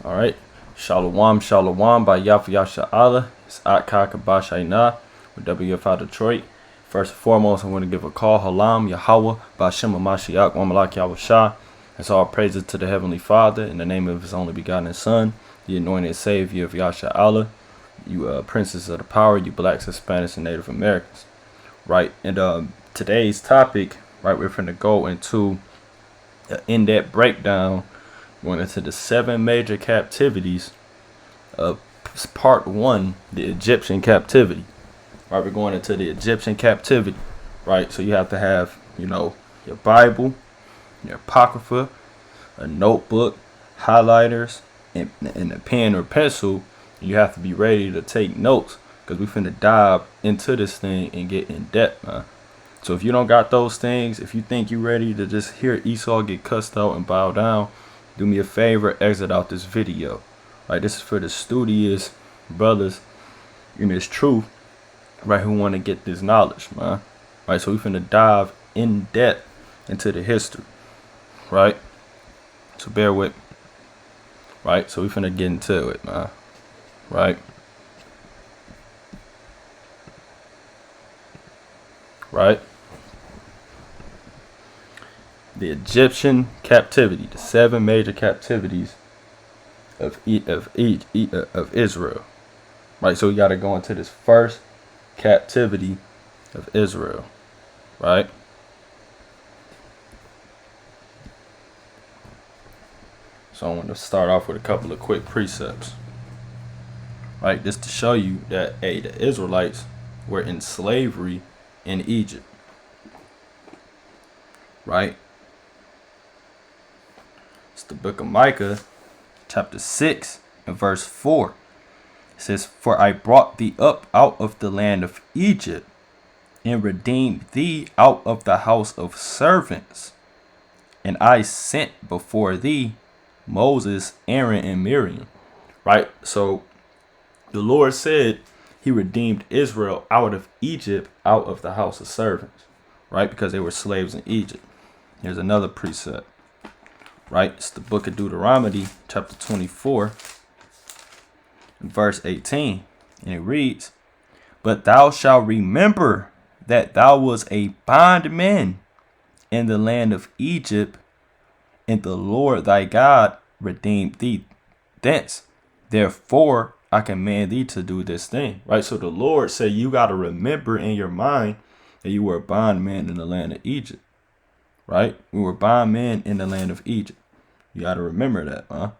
All right. Shalom, shalom by Yafya Allah. It's Atka Kabashayna with WFI Detroit. First and foremost, I want to give a call. Halam, Yahweh, Bashim Mashiach, Wamalak Yahweh. That's all praises to the Heavenly Father in the name of His only begotten Son, the anointed Savior of Yasha Allah. You princes of the power, you blacks, Hispanics, and Native Americans. Right. And today's topic, right, we're going to go into an in-depth breakdown. Going into the 7 major captivities of part 1, the Egyptian captivity. Right, we're going into the Egyptian captivity. Right, so you have to have, your Bible, your Apocrypha, a notebook, highlighters, and a pen or pencil. You have to be ready to take notes because we're finna dive into this thing and get in depth, man. So if you don't got those things, if you think you're ready to just hear Esau get cussed out and bow down, do me a favor, exit out this video. Right, this is for the studious brothers in this truth, right, who want to get this knowledge, man. Right, so we finna dive in depth into the history. Right, so bear with me. Right, so we finna get into it, man. Right. Right. The Egyptian captivity, the 7 major captivities of Israel. Right, so we got to go into this first captivity of Israel. Right. So I want to start off with a couple of quick precepts. Right, just to show you that the Israelites were in slavery in Egypt. Right. It's the book of Micah, chapter 6 and verse 4. It says, "For I brought thee up out of the land of Egypt, and redeemed thee out of the house of servants. And I sent before thee Moses, Aaron, and Miriam." Right? So the Lord said He redeemed Israel out of Egypt, out of the house of servants. Right? Because they were slaves in Egypt. Here's another precept. Right, it's the book of Deuteronomy, chapter 24, verse 18. And it reads, "But thou shalt remember that thou was a bondman in the land of Egypt, and the Lord thy God redeemed thee thence. Therefore, I command thee to do this thing." Right, so the Lord said you got to remember in your mind that you were a bondman in the land of Egypt. Right, we were bondmen in the land of Egypt. You got to remember that, huh?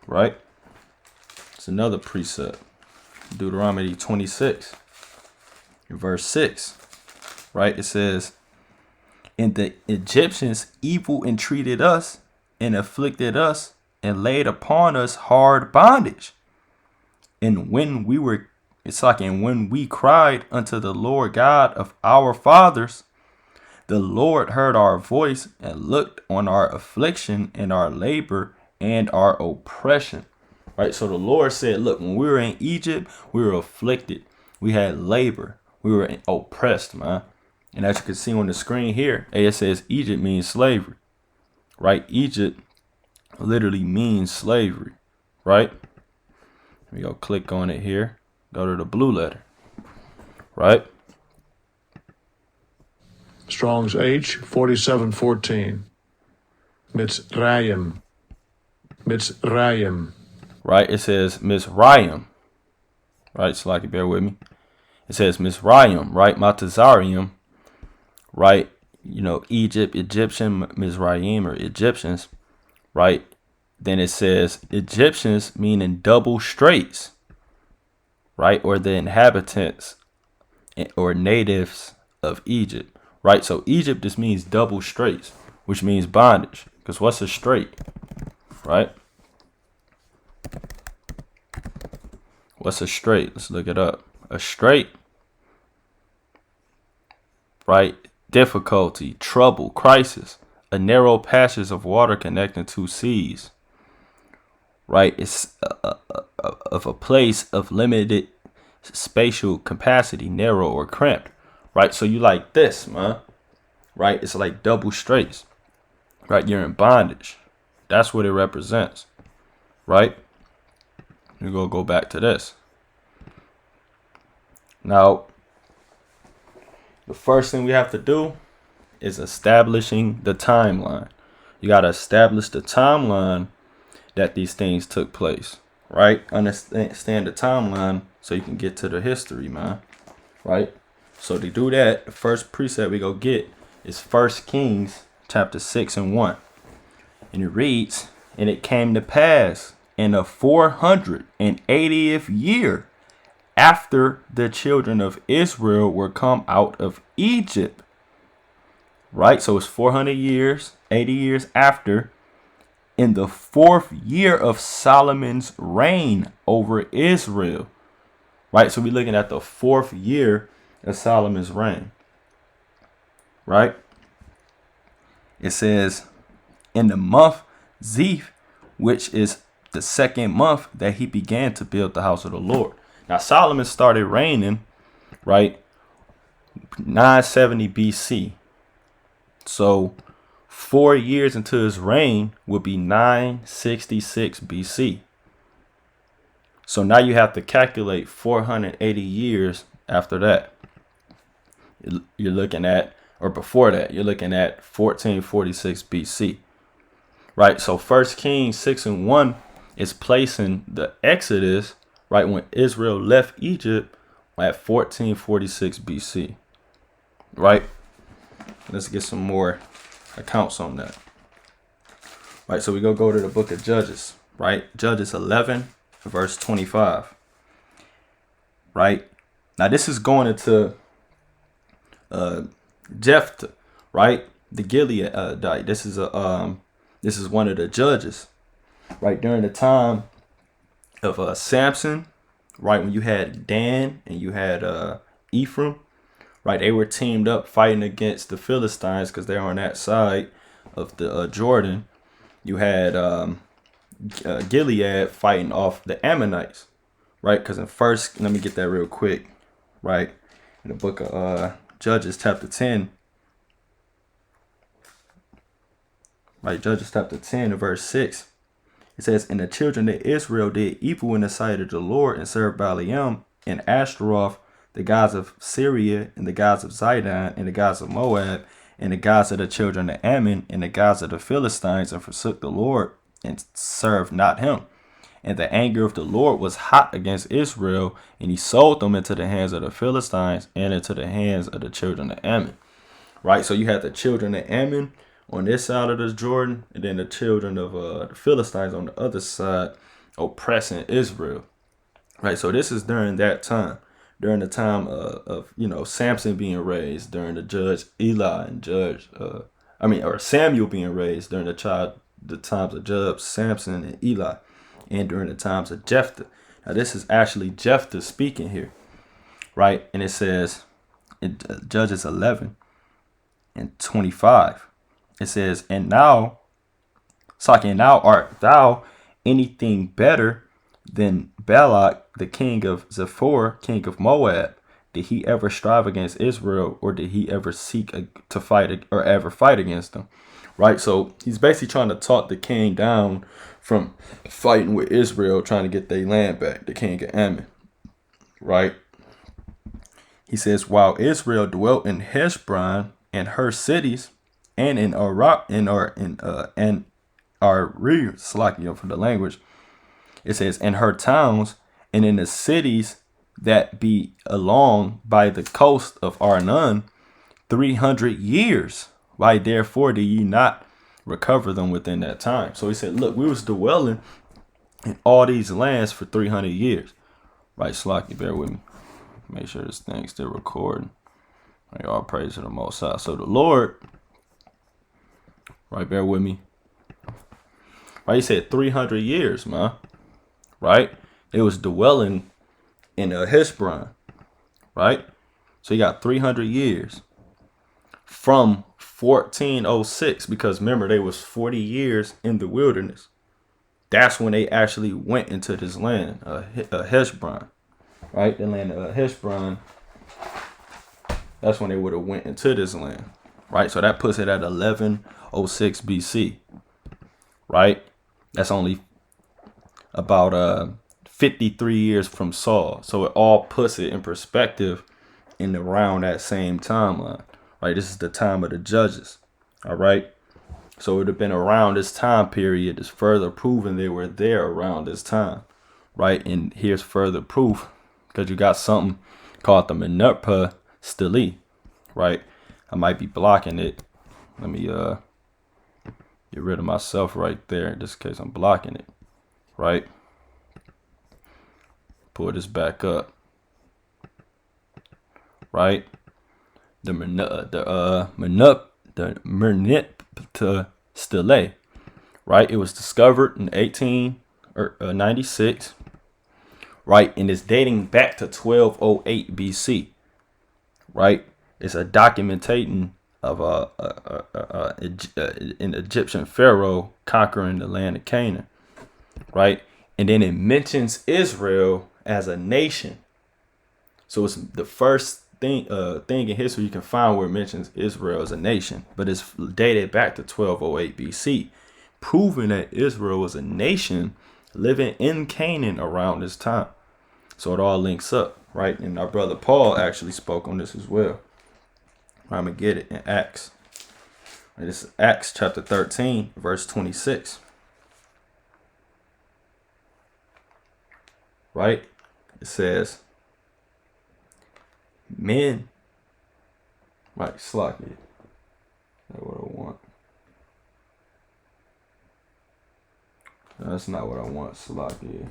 Right? It's another precept. Deuteronomy 26, verse 6. Right? It says, "And the Egyptians evil entreated us and afflicted us and laid upon us hard bondage. And when we cried unto the Lord God of our fathers, the Lord heard our voice and looked on our affliction and our labor and our oppression." Right, so the Lord said, look, when we were in Egypt, we were afflicted. We had labor. We were oppressed, man. And as you can see on the screen here, it says Egypt means slavery. Right, Egypt literally means slavery. Right, let me go click on it here. Go to the blue letter. Right. Strong's H 4714. Mitzrayim. Mitzrayim. Right, it says Mizraim. Right, so like, bear with me. It says Mizraim, right? Matazarium, right? Egypt, Egyptian, Mizraim, or Egyptians, right? Then it says Egyptians, meaning double straits, right? Or the inhabitants or natives of Egypt. Right, so Egypt just means double straits, which means bondage. Because what's a strait? Right? What's a strait? Let's look it up. A strait, right? Difficulty, trouble, crisis. A narrow passage of water connecting two seas. Right? It's of a place of limited spatial capacity, narrow or cramped. Right, so you like this, man. Right, it's like double straits. Right, you're in bondage. That's what it represents. right? We're going to go back to this. Now, the first thing we have to do is establishing the timeline. You got to establish the timeline that these things took place, right? Understand the timeline so you can get to the history, man, right? So to do that, the first precept we go get is 1 Kings chapter 6 and 1. And it reads, "And it came to pass in the 480th year after the children of Israel were come out of Egypt." Right? So it's 400 years, 80 years after, in the 4th year of Solomon's reign over Israel. Right? So we're looking at the 4th year of Solomon's reign. Right? It says, "In the month Zeph, which is the 2nd month, that he began to build the house of the Lord." Now Solomon started reigning, right, 970 BC. So 4 years into his reign would be 966 BC. So now you have to calculate 480 years after that. You're looking at, or before that, you're looking at 1446 BC. Right? So 1 Kings 6 and 1 is placing the Exodus, right, when Israel left Egypt, at 1446 BC. Right? Let's get some more accounts on that. Right, so we go to the book of Judges, right? Judges 11, verse 25. Right? Now this is going into Jephthah, right? The Gileadite. This is one of the judges, right? During the time of Samson, right? When you had Dan and you had Ephraim, right? They were teamed up fighting against the Philistines because they're on that side of the Jordan. You had Gilead fighting off the Ammonites, right? Because in first, let me get that real quick, right? In the book of Judges chapter 10, right? Judges chapter 10 and verse 6. It says, "And the children of Israel did evil in the sight of the Lord, and served Balaam and Ashtaroth, the gods of Syria, and the gods of Zidon, and the gods of Moab, and the gods of the children of Ammon, and the gods of the Philistines, and forsook the Lord, and served not him. And the anger of the Lord was hot against Israel, and he sold them into the hands of the Philistines and into the hands of the children of Ammon." Right? So you had the children of Ammon on this side of the Jordan, and then the children of the Philistines on the other side oppressing Israel. Right? So this is during that time. During the time of Samson being raised, during the judge Eli and Samuel being raised during the times of Judge Samson and Eli, and during the times of Jephthah. Now this is actually Jephthah speaking here, right? And it says in Judges 11 and 25, it says, "And now art thou anything better than Balak, the king of Zephyr, king of Moab? Did he ever strive against Israel, or did he ever seek to fight or ever fight against them?" Right? So he's basically trying to talk the king down from fighting with Israel, trying to get their land back, the king of Ammon. Right? He says, "While Israel dwelt in Heshbon and her cities, and in Slakia for the language, it says, in her towns, and in the cities that be along by the coast of Arnon, 300 years. Why therefore do ye not recover them within that time?" So he said, look, we was dwelling in all these lands for 300 years. Right, Slakia, bear with me. Make sure this thing's still recording. Right, all praise to the Most High. So the Lord, right, bear with me. Right, he said 300 years, man. Right? It was dwelling in Heshbon. Right? So you got 300 years from 1406, because remember, they was 40 years in the wilderness. That's when they actually went into this land, Heshbon. Right? The land of Heshbon. That's when they would have went into this land. Right? So that puts it at 1106 BC. Right? That's only about 53 years from Saul. So it all puts it in perspective in around that same timeline. Right, this is the time of the judges. All right. So it would have been around this time period. Is further proving they were there around this time. Right, and here's further proof, because you got something called the Menupa Stele. Right, I might be blocking it. Let me get rid of myself right there, in this case I'm blocking it. Right, pull this back up. Right, the Menupa Stele. Right, it was discovered in 1896. Right, and it's dating back to 1208 BC. Right, it's a documentation of an Egyptian pharaoh conquering the land of Canaan. Right, and then it mentions Israel as a nation. So it's the first thing in history you can find where it mentions Israel as a nation, but it's dated back to 1208 BC, proving that Israel was a nation living in Canaan around this time. So it all links up, right? And our brother Paul actually spoke on this as well. I'm going to get it in Acts. And this is Acts chapter 13, verse 26. Right? It says, men, right, slack it. That's what I want. No, that's not what I want, slack it.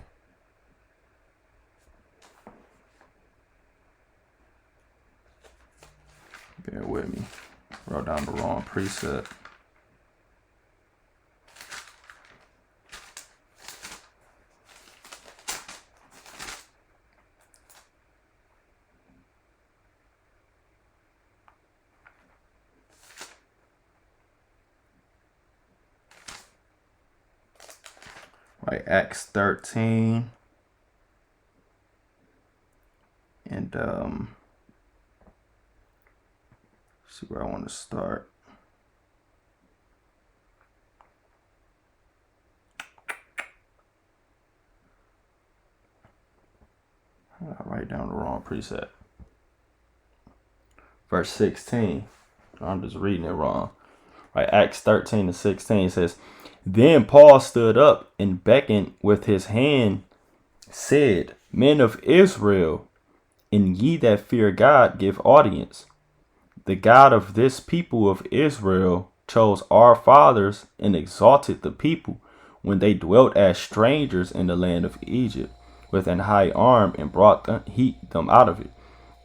Bear with me. Wrote down the wrong precept. Right, Acts 13. And see where I want to start. I write down the wrong precept. Verse 16. I'm just reading it wrong. Right, Acts 13 to 16 says, then Paul stood up and beckoned with his hand, said, men of Israel, and ye that fear God, give audience. The God of this people of Israel chose our fathers and exalted the people when they dwelt as strangers in the land of Egypt with an high arm, and brought them out of it.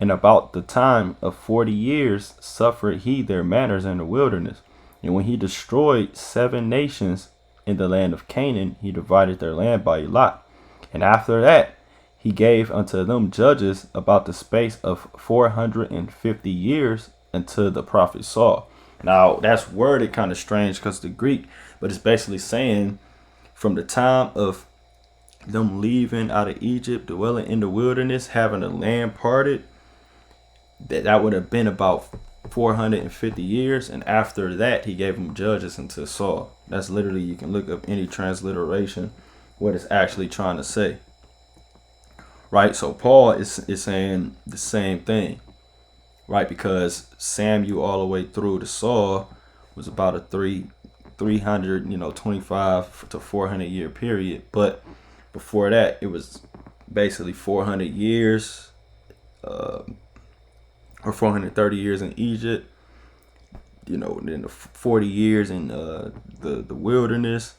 And about the time of 40 years suffered he their manners in the wilderness. And when he destroyed 7 nations in the land of Canaan, he divided their land by lot. And after that, he gave unto them judges about the space of 450 years until the prophet Saul. Now, that's worded kind of strange because the Greek, but it's basically saying from the time of them leaving out of Egypt, dwelling in the wilderness, having the land parted, that would have been about 450 years, and after that he gave them judges until Saul. That's literally, you can look up any transliteration what it's actually trying to say. Right, so Paul is saying the same thing, right? Because Samuel all the way through to Saul was about a 325 to 400 year period, but before that it was basically 400 years, or 430 years in Egypt, then the 40 years in the wilderness,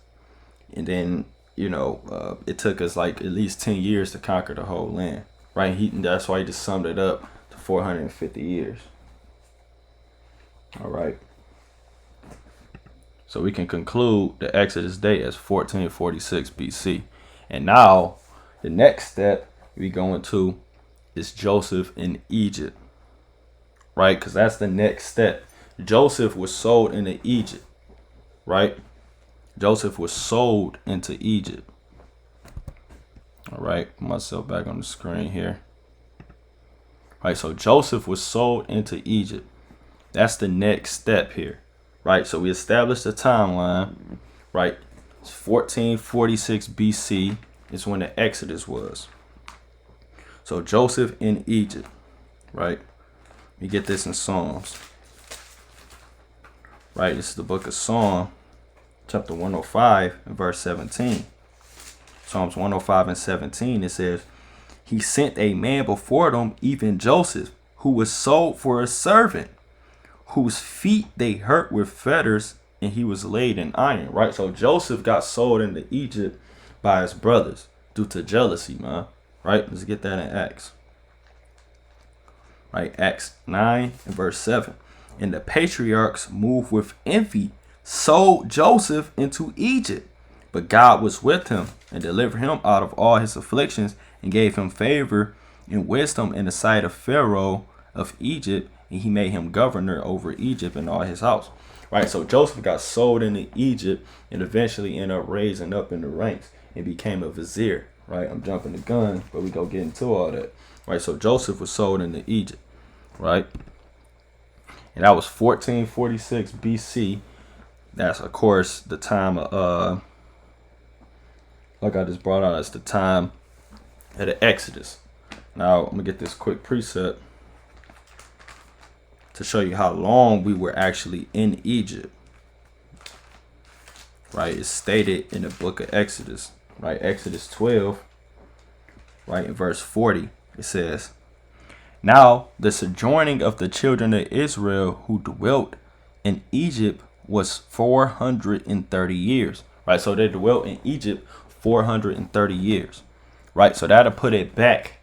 and then it took us like at least 10 years to conquer the whole land, right? That's why he just summed it up to 450 years. All right. So we can conclude the Exodus date as 1446 BC. And now the next step we go into is Joseph in Egypt, right? Because that's the next step. Joseph was sold into Egypt, right? Joseph was sold into Egypt. All right, put myself back on the screen here. All right, so Joseph was sold into Egypt. That's the next step here, right? So we established the timeline, right? It's 1446 BC. is when the Exodus was. So Joseph in Egypt, right? We get this in Psalms. Right, this is the book of Psalm, chapter 105 and verse 17. Psalms 105 and 17, it says, he sent a man before them, even Joseph, who was sold for a servant, whose feet they hurt with fetters, and he was laid in iron. Right, so Joseph got sold into Egypt by his brothers due to jealousy, man. Right, let's get that in Acts. Right, Acts 9 and verse 7. And the patriarchs, moved with envy, sold Joseph into Egypt. But God was with him and delivered him out of all his afflictions and gave him favor and wisdom in the sight of Pharaoh of Egypt. And he made him governor over Egypt and all his house. Right, so Joseph got sold into Egypt and eventually ended up raising up in the ranks and became a vizier. Right, I'm jumping the gun, but we go get into all that. Right, so Joseph was sold into Egypt. Right, and that was 1446 BC. That's, of course, the time of, like I just brought out, that's the time of the Exodus. Now, I'm going to get this quick precept to show you how long we were actually in Egypt. Right, it's stated in the book of Exodus. Right, Exodus 12, right, in verse 40, it says, now the sojourning of the children of Israel who dwelt in Egypt was 430 years. Right, so they dwelt in Egypt 430 years. Right, so that'll put it back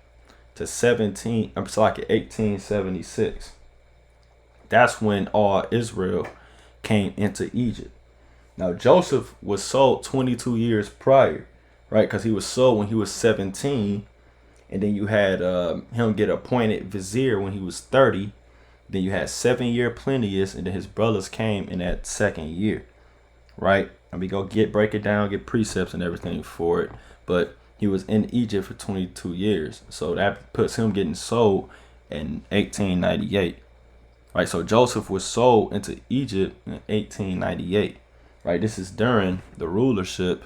to 1876. That's when all Israel came into Egypt. Now Joseph was sold 22 years prior, right? Because he was sold when he was 17. And then you had him get appointed vizier when he was 30. Then you had 7-year plenteous, and then his brothers came in that second year, right? And we go break it down, get precepts and everything for it. But he was in Egypt for 22 years, so that puts him getting sold in 1898, right? So Joseph was sold into Egypt in 1898, right? This is during the rulership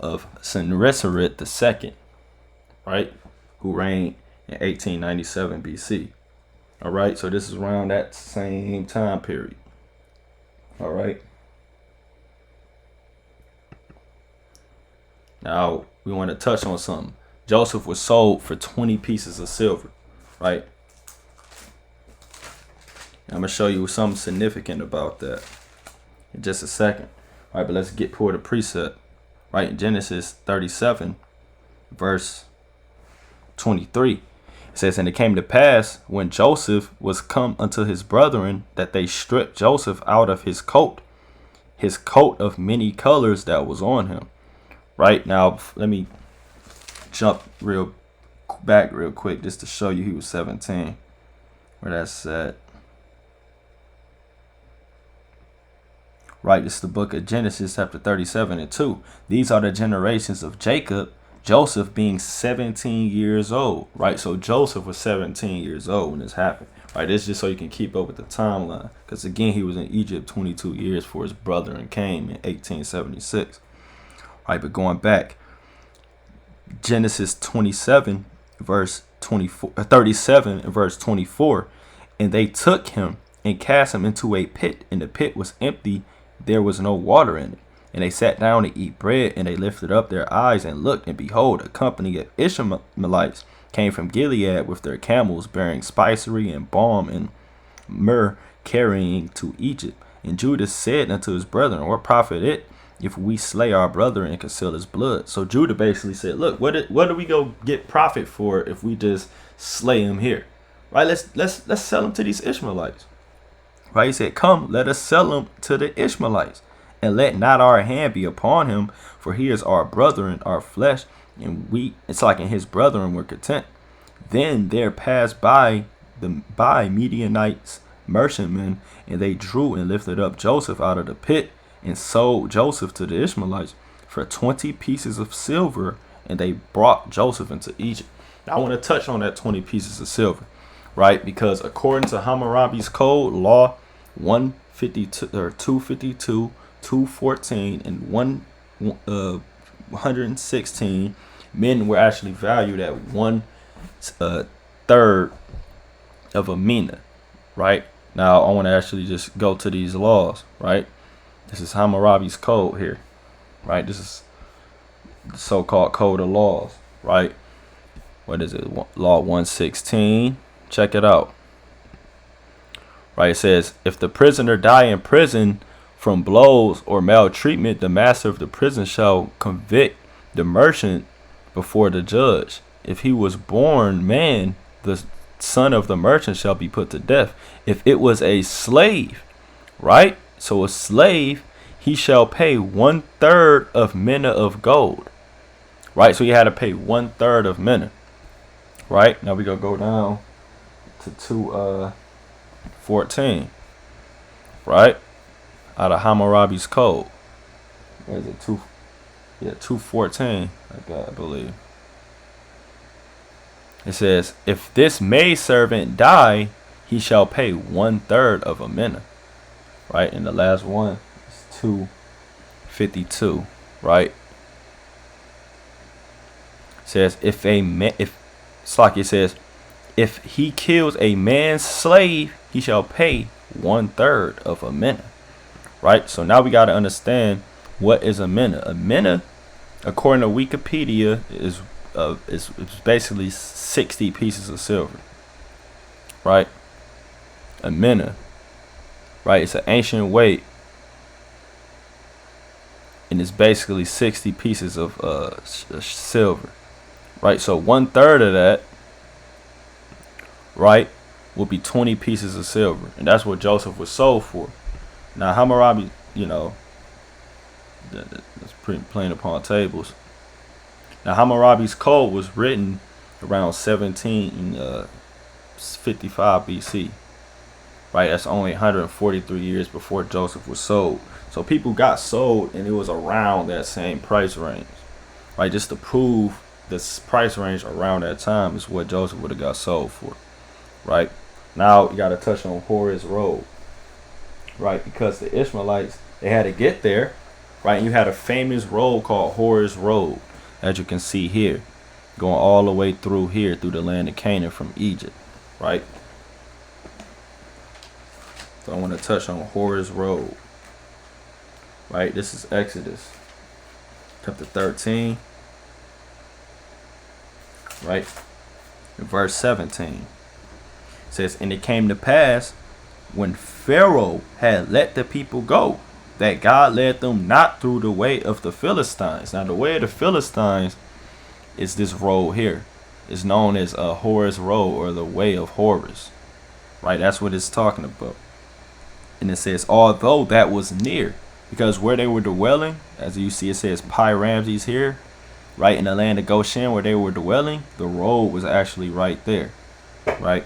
of Sennacherib II. Right, who reigned in 1897 BC. All right, so this is around that same time period. All right. Now we want to touch on something. Joseph was sold for 20 pieces of silver. Right. And I'm gonna show you something significant about that in just a second. All right, but let's get toward the precept. Right, in Genesis 37, verse 23, it says, and it came to pass when Joseph was come unto his brethren that they stripped Joseph out of his coat of many colors that was on him. Right, now let me jump back real quick just to show you he was 17, where that's at. Right, this is the book of Genesis chapter 37 and 2. These are the generations of Jacob, Joseph being 17 years old, right? So Joseph was 17 years old when this happened, right? This is just so you can keep up with the timeline. Because again, he was in Egypt 22 years for his brother and came in 1876. Right, but going back, Genesis 37, verse 37 and verse 24. And they took him and cast him into a pit, and the pit was empty. There was no water in it. And they sat down to eat bread, and they lifted up their eyes and looked, and behold, a company of Ishmaelites came from Gilead with their camels, bearing spicery and balm and myrrh, carrying to Egypt. And Judah said unto his brethren, what profit it if we slay our brother and conceal his blood? So Judah basically said, look, what do we go get profit for if we just slay him here? Right? Let's sell him to these Ishmaelites. Right? He said, come, let us sell him to the Ishmaelites. And let not our hand be upon him, for he is our brother and our flesh, and it's like in his brethren were content. Then there passed by Midianites, merchantmen, and they drew and lifted up Joseph out of the pit, and sold Joseph to the Ishmaelites for 20 pieces of silver, and they brought Joseph into Egypt. Now I want to touch on that 20 pieces of silver, right? Because according to Hammurabi's code, law 152 or 252, 214 and 116, men were actually valued at one third of a mina, right? Now I want to actually just go to these laws, right? This is Hammurabi's code here, right? This is the so-called code of laws, right? What is it? Law 116. Check it out. Right, it says, if the prisoner die in prison from blows or maltreatment, the master of the prison shall convict the merchant before the judge. If he was born man, the son of the merchant shall be put to death. If it was a slave, right? So a slave, he shall pay 1/3 of mina of gold. Right? So he had to pay 1/3 of mina. Right? Now we gonna go down to 214. Right? Out of Hammurabi's code. Where is it? 214, I believe. It says, if this maidservant die, he shall pay 1/3 of a mina. Right? And the last one is 252. Right? It says, if it says, if he kills a man's slave, he shall pay 1/3 of a mina. Right? So now we got to understand, what is a mina. A mina, according to Wikipedia, is basically 60 pieces of silver. Right? A mina. Right? It's an ancient weight, and it's basically 60 pieces of silver. Right? So 1/3 of that, right, will be 20 pieces of silver, and that's what Joseph was sold for. Now Hammurabi, that's pretty plain upon tables. Now Hammurabi's code was written around 1755 BC. Right, that's only 143 years before Joseph was sold. So people got sold, and it was around that same price range. Right, just to prove this price range around that time is what Joseph would have got sold for. Right, now you got to touch on Horus Road. Right, because the Israelites, they had to get there. Right, and you had a famous road called Horus Road, as you can see here, going all the way through here, through the land of Canaan from Egypt. Right, so I want to touch on Horus Road. Right, this is Exodus chapter 13. Right, verse 17. It says, and it came to pass, when Pharaoh had let the people go, that God led them not through the way of the Philistines. Now the way of the Philistines is this road here. It's known as Horus Road, or the way of Horus. Right, that's what it's talking about. And it says, although that was near, because where they were dwelling, as you see, it says Pi Ramses here, right, in the land of Goshen where they were dwelling, the road was actually right there. Right,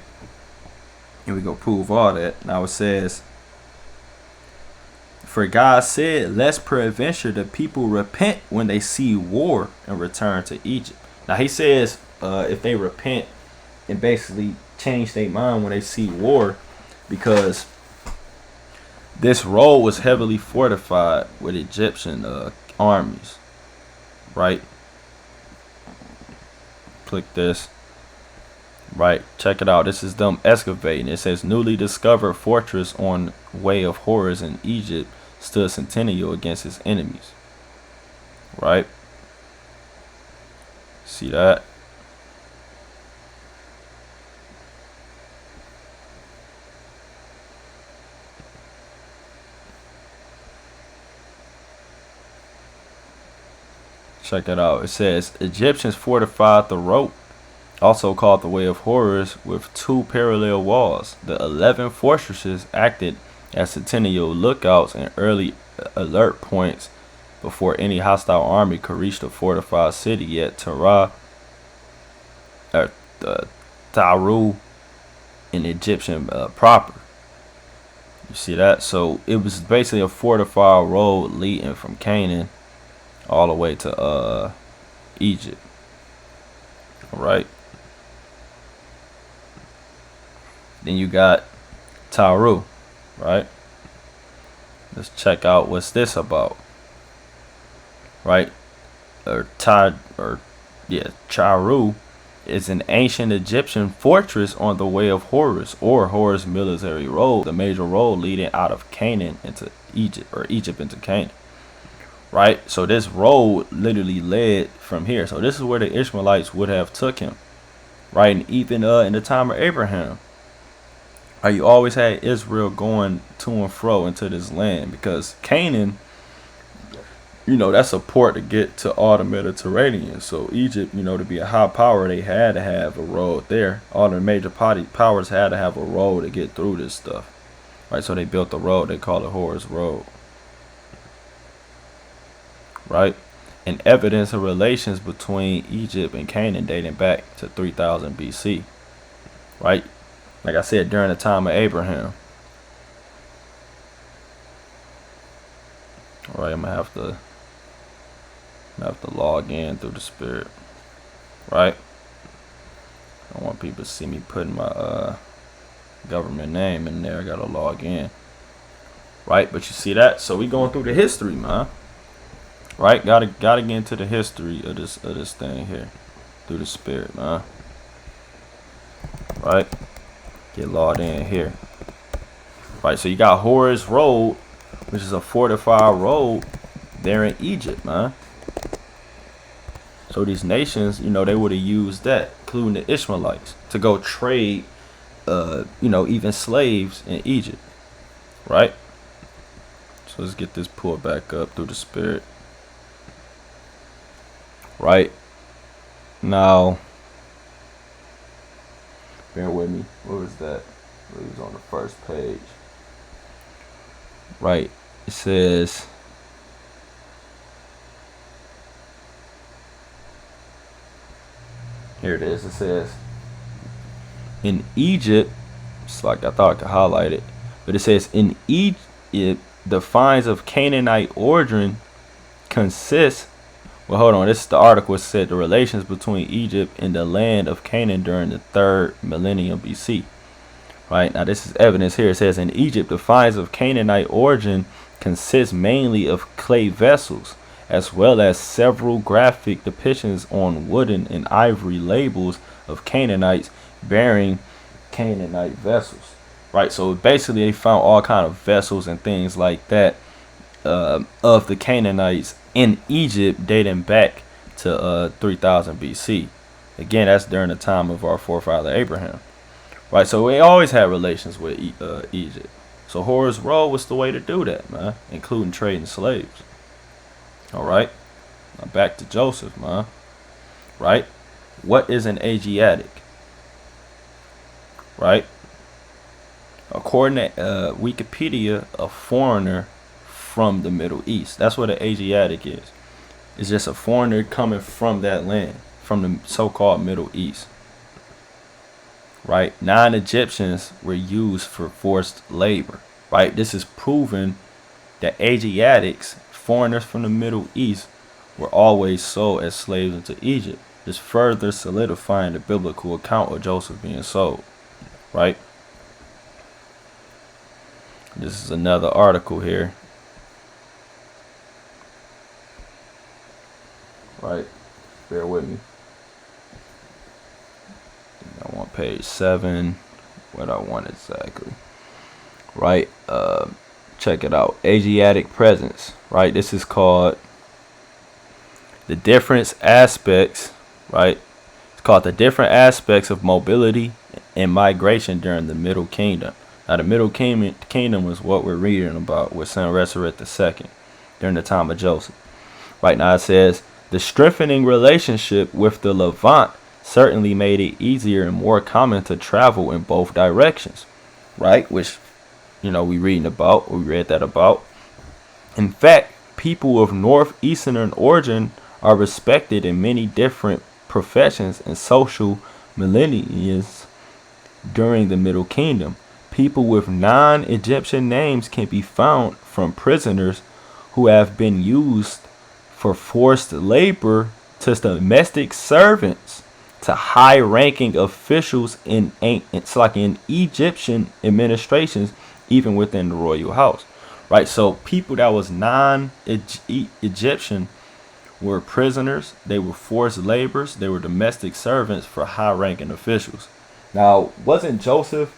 and we go prove all that. Now it says, for God said, lest peradventure the people repent when they see war and return to Egypt. Now he says, if they repent and basically change their mind when they see war, because this road was heavily fortified with Egyptian armies. Right, click this. Right, check it out. This is them excavating. It says, newly discovered fortress on way of Horus in Egypt stood centennial against his enemies. Right, see that? Check it out. It says, Egyptians fortified the road, also called the way of Horus, with 2 parallel walls. The 11 fortresses acted as centennial lookouts and early alert points before any hostile army could reach the fortified city at Taru in Egyptian proper. You see that? So it was basically a fortified road leading from Canaan all the way to Egypt. All right. Then you got Taru, right? Let's check out what's this about. Right? Charu is an ancient Egyptian fortress on the way of Horus, or Horus military road, the major road leading out of Canaan into Egypt, or Egypt into Canaan. Right? So this road literally led from here. So this is where the Ishmaelites would have took him. Right? And even in the time of Abraham, you always had Israel going to and fro into this land, because Canaan, that's a port to get to all the Mediterranean. So Egypt, to be a high power, they had to have a road there. All the major powers had to have a road to get through this stuff. Right? So they built a road. They call it Horus Road. Right? And evidence of relations between Egypt and Canaan dating back to 3000 BC. Right? Like I said, during the time of Abraham. All right, I'm gonna have to log in through the spirit. Right? I don't want people to see me putting my government name in there. I gotta log in. Right? But you see that? So we going through the history, man. Right? Gotta get into the history of this thing here. Through the spirit, man. Right? Get logged in here. Right, so you got Horus Road, which is a fortified road there in Egypt, man. So these nations, they would have used that, including the Ishmaelites, to go trade, even slaves in Egypt. Right? So let's get this pulled back up through the spirit. Right? Now, bear with me. What was that? It was on the first page. Right. It says, here it is. It says, in Egypt, it's like I thought I could highlight it, but it says, in Egypt, the finds of Canaanite origin consist. Well, hold on. This is the article. It said the relations between Egypt and the land of Canaan during the 3rd millennium BC. Right, now this is evidence here. It says, in Egypt, the finds of Canaanite origin consist mainly of clay vessels, as well as several graphic depictions on wooden and ivory labels of Canaanites bearing Canaanite vessels. Right, so basically they found all kind of vessels and things like that of the Canaanites in Egypt dating back to 3000 BC. Again, that's during the time of our forefather Abraham. Right, so we always had relations with Egypt. So Horus Road was the way to do that, man, including trading slaves. All right, now back to Joseph, man. Right, what is an Asiatic? Right, according to Wikipedia, a foreigner from the Middle East. That's what an Asiatic is. It's just a foreigner coming from that land, from the so-called Middle East. Right, non-Egyptians were used for forced labor. Right, this is proven that Asiatics, foreigners from the Middle East, were always sold as slaves into Egypt. This further solidifying the biblical account of Joseph being sold. Right, this is another article here. Right, bear with me. I want page 7. What I want exactly. Right, check it out. Asiatic presence. Right, this is called the different aspects. Right, it's called the different aspects of mobility and migration during the Middle Kingdom. Now, the Middle Kingdom was what we're reading about with Sennacherib II during the time of Joseph. Right, now it says, the strengthening relationship with the Levant certainly made it easier and more common to travel in both directions. Right, which, we read that about. In fact, people of northeastern origin are respected in many different professions and social millennia during the Middle Kingdom. People with non-Egyptian names can be found, from prisoners who have been used for forced labor to domestic servants to high-ranking officials in Egyptian administrations, even within the royal house. Right, so people that was non-Egyptian were prisoners, they were forced laborers, they were domestic servants for high-ranking officials. Now, wasn't Joseph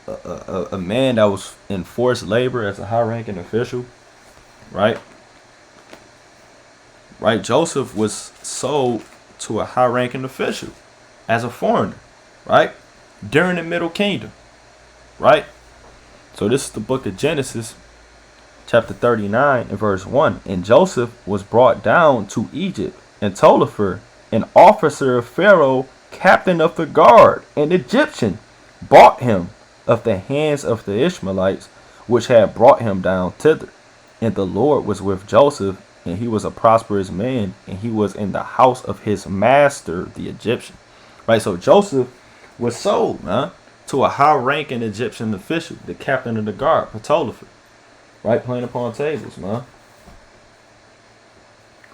a man that was in forced labor as a high-ranking official? Right? Right? Joseph was sold to a high-ranking official as a foreigner, right? During the Middle Kingdom, right? So this is the book of Genesis, chapter 39 and verse 1. And Joseph was brought down to Egypt, and Potiphar, an officer of Pharaoh, captain of the guard, an Egyptian, bought him of the hands of the Ishmaelites, which had brought him down thither. And the Lord was with Joseph, and he was a prosperous man, and he was in the house of his master, the Egyptian. Right, so Joseph was sold, man, to a high-ranking Egyptian official, the captain of the guard, Potiphar. Right, playing upon tables, man.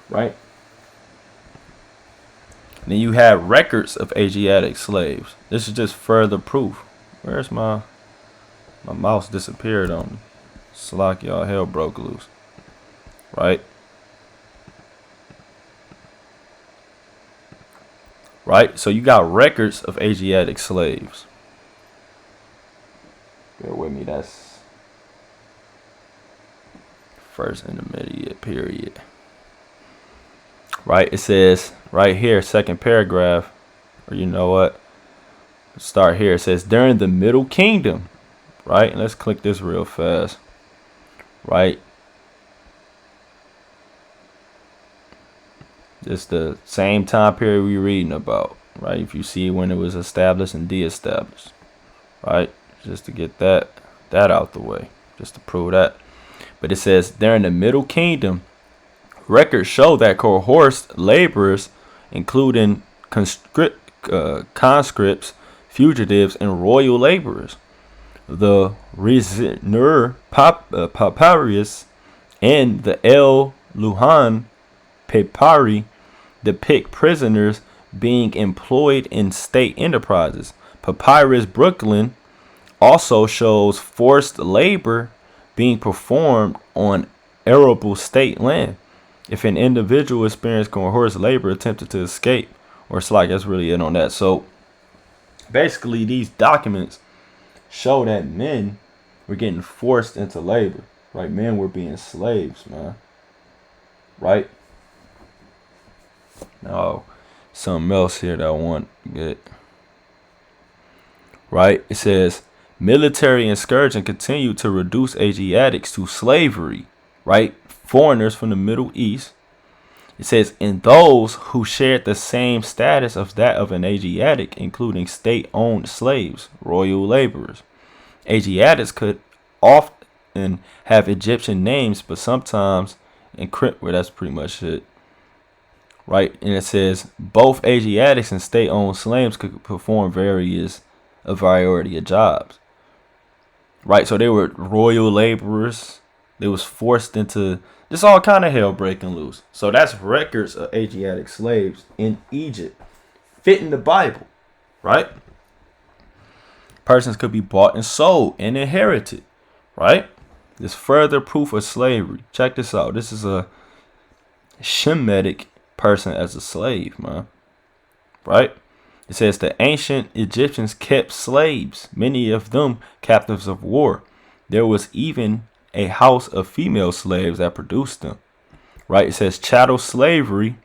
Right. Then you have records of Asiatic slaves. This is just further proof. Where's my mouse disappeared on me? Slack, y'all, hell broke loose. Right. Right, so you got records of Asiatic slaves. Bear with me, that's first intermediate period. Right, it says right here, second paragraph, or you know what? Let's start here. It says during the Middle Kingdom, right? And let's click this real fast. Right. It's the same time period we're reading about, right? If you see when it was established and de-established, right? Just to get that out the way, just to prove that. But it says during the Middle Kingdom, records show that coerced laborers, including conscripts, fugitives, and royal laborers, the Rizner Papyrus and the El Luhan Papyri depict prisoners being employed in state enterprises. Papyrus Brooklyn also shows forced labor being performed on arable state land. If an individual experienced coerced labor attempted to escape, or it's like that's really it on that. So basically, these documents show that men were getting forced into labor. Right? Men were being slaves, man. Right? Now, something else here that I want to get. Right? It says military insurrection continued to reduce Asiatics to slavery. Right? Foreigners from the Middle East. It says, and those who shared the same status of that of an Asiatic, including state-owned slaves, royal laborers. Asiatics could often have Egyptian names, but sometimes encrypt. Well, that's pretty much it. Right? And it says both Asiatics and state-owned slaves could perform a variety of jobs. Right? So they were royal laborers. They was forced into just all kind of hell breaking loose. So that's records of Asiatic slaves in Egypt, fitting the Bible. Right? Persons could be bought and sold and inherited. Right? There's further proof of slavery. Check this out. This is a Shemitic person as a slave, man. Right? It says the ancient Egyptians kept slaves, many of them captives of war. There was even a house of female slaves that produced them. Right? It says chattel slavery.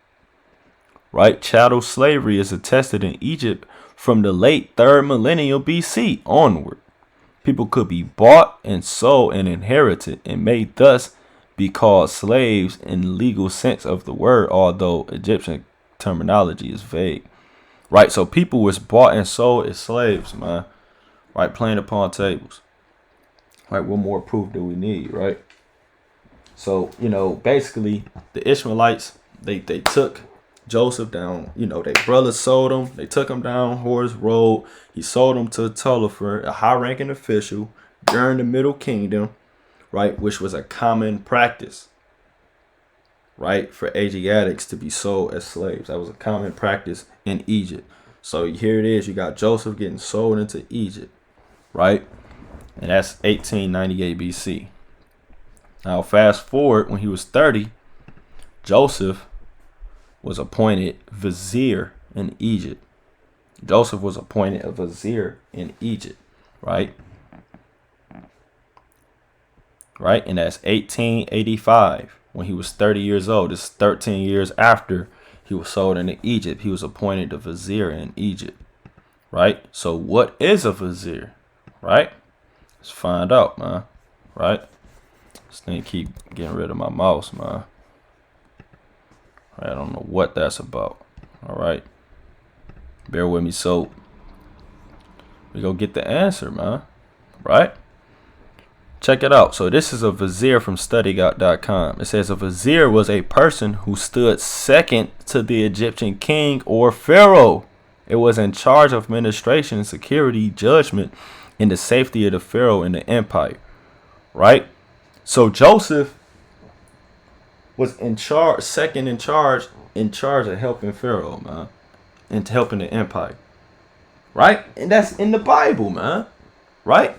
Right? Chattel slavery is attested in Egypt from the late 3rd millennium BC onward. People could be bought and sold and inherited and made thus be called slaves in the legal sense of the word, although Egyptian terminology is vague. Right, so people was bought and sold as slaves, man. Right, playing upon tables. Right, what more proof do we need, right? So, basically, the Ishmaelites, they took Joseph down. Their brothers sold him. They took him down Horus Road. He sold him to Potiphar, a high-ranking official during the Middle Kingdom. Right, which was a common practice, right, for Asiatics to be sold as slaves. That was a common practice in Egypt. So here it is. You got Joseph getting sold into Egypt, right? And that's 1898 BC. Now, fast forward when he was 30, Joseph was appointed vizier in Egypt. Joseph was appointed a vizier in Egypt, right? Right, and that's 1885 when he was 30 years old. This is 13 years after he was sold into Egypt. He was appointed a vizier in Egypt, right? So what is a vizier, right? Let's find out, man, right? This thing keep getting rid of my mouse, man. I don't know what that's about. All right, bear with me. So we go get the answer, man, right? Check it out. So this is a vizier from studygot.com. It says a vizier was a person who stood second to the Egyptian king or pharaoh. It was in charge of administration, security, judgment, and the safety of the pharaoh and the empire. Right? So Joseph was in charge, second in charge of helping Pharaoh, man, and helping the empire. Right? And that's in the Bible, man. Right?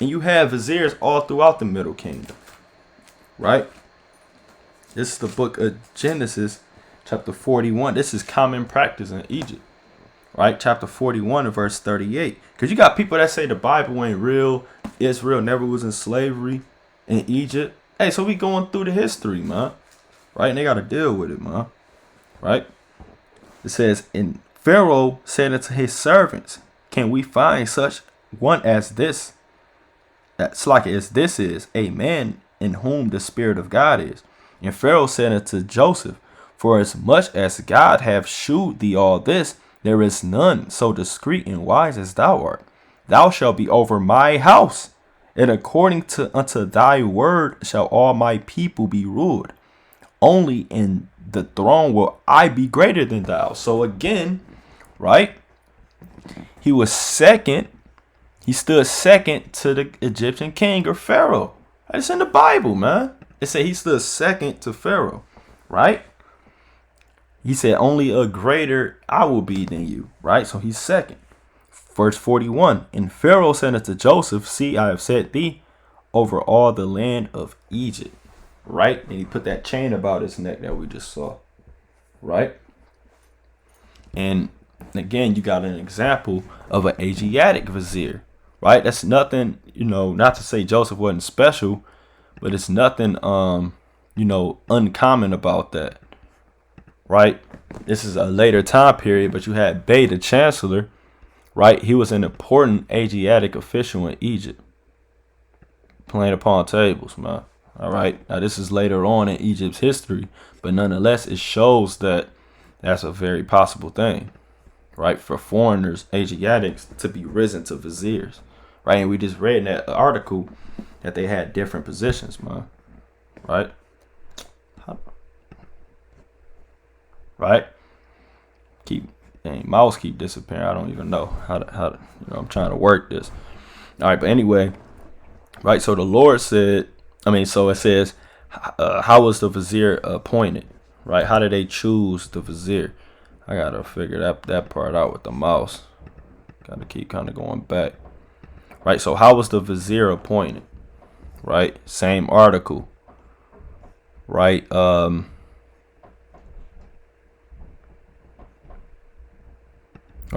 And you have viziers all throughout the Middle Kingdom, right? This is the book of Genesis, chapter 41. This is common practice in Egypt, right? Chapter 41 and verse 38. Because you got people that say the Bible ain't real. Israel never was in slavery in Egypt. Hey, so we going through the history, man, right? And they got to deal with it, man, right? It says, and Pharaoh said unto his servants, can we find such one as this? That's like as this is a man in whom the Spirit of God is. And Pharaoh said unto Joseph, for as much as God hath shewed thee all this, there is none so discreet and wise as thou art. Thou shalt be over my house, and according to unto thy word shall all my people be ruled. Only in the throne will I be greater than thou. So again, right? He was second. He stood second to the Egyptian king or Pharaoh. It's in the Bible, man. It said he stood second to Pharaoh, right? He said, only a greater I will be than you, right? So he's second. Verse 41, and Pharaoh said unto Joseph, see, I have set thee over all the land of Egypt, right? And he put that chain about his neck that we just saw, right? And again, you got an example of an Asiatic vizier. Right, that's nothing, not to say Joseph wasn't special, but it's nothing, uncommon about that. Right, this is a later time period, but you had Bey, the chancellor, right? He was an important Asiatic official in Egypt, playing upon tables, man. All right, now this is later on in Egypt's history, but nonetheless, it shows that that's a very possible thing, right? For foreigners, Asiatics, to be risen to viziers. Right, and we just read in that article that they had different positions, man. Right? Right? Mouse keep disappearing. I don't even know how to I'm trying to work this. All right, but anyway, right? So the Lord said, so it says, how was the vizier appointed? Right? How did they choose the vizier? I gotta figure that part out with the mouse. Gotta keep kind of going back. Right, so how was the vizier appointed? Right, same article. Right, right,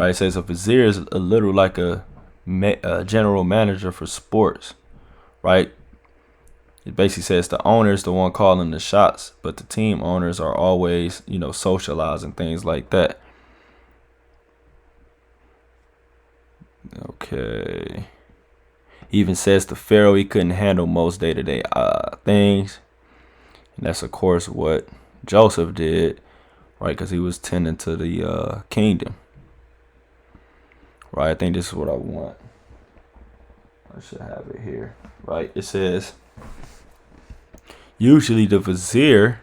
it says a vizier is a little like a general manager for sports. Right, it basically says the owner is the one calling the shots, but the team owners are always, socializing, things like that. Okay. He even says to Pharaoh he couldn't handle most day-to-day things. And that's, of course, what Joseph did, right? Because he was tending to the kingdom. Right? I think this is what I want. I should have it here. Right? It says, usually the vizier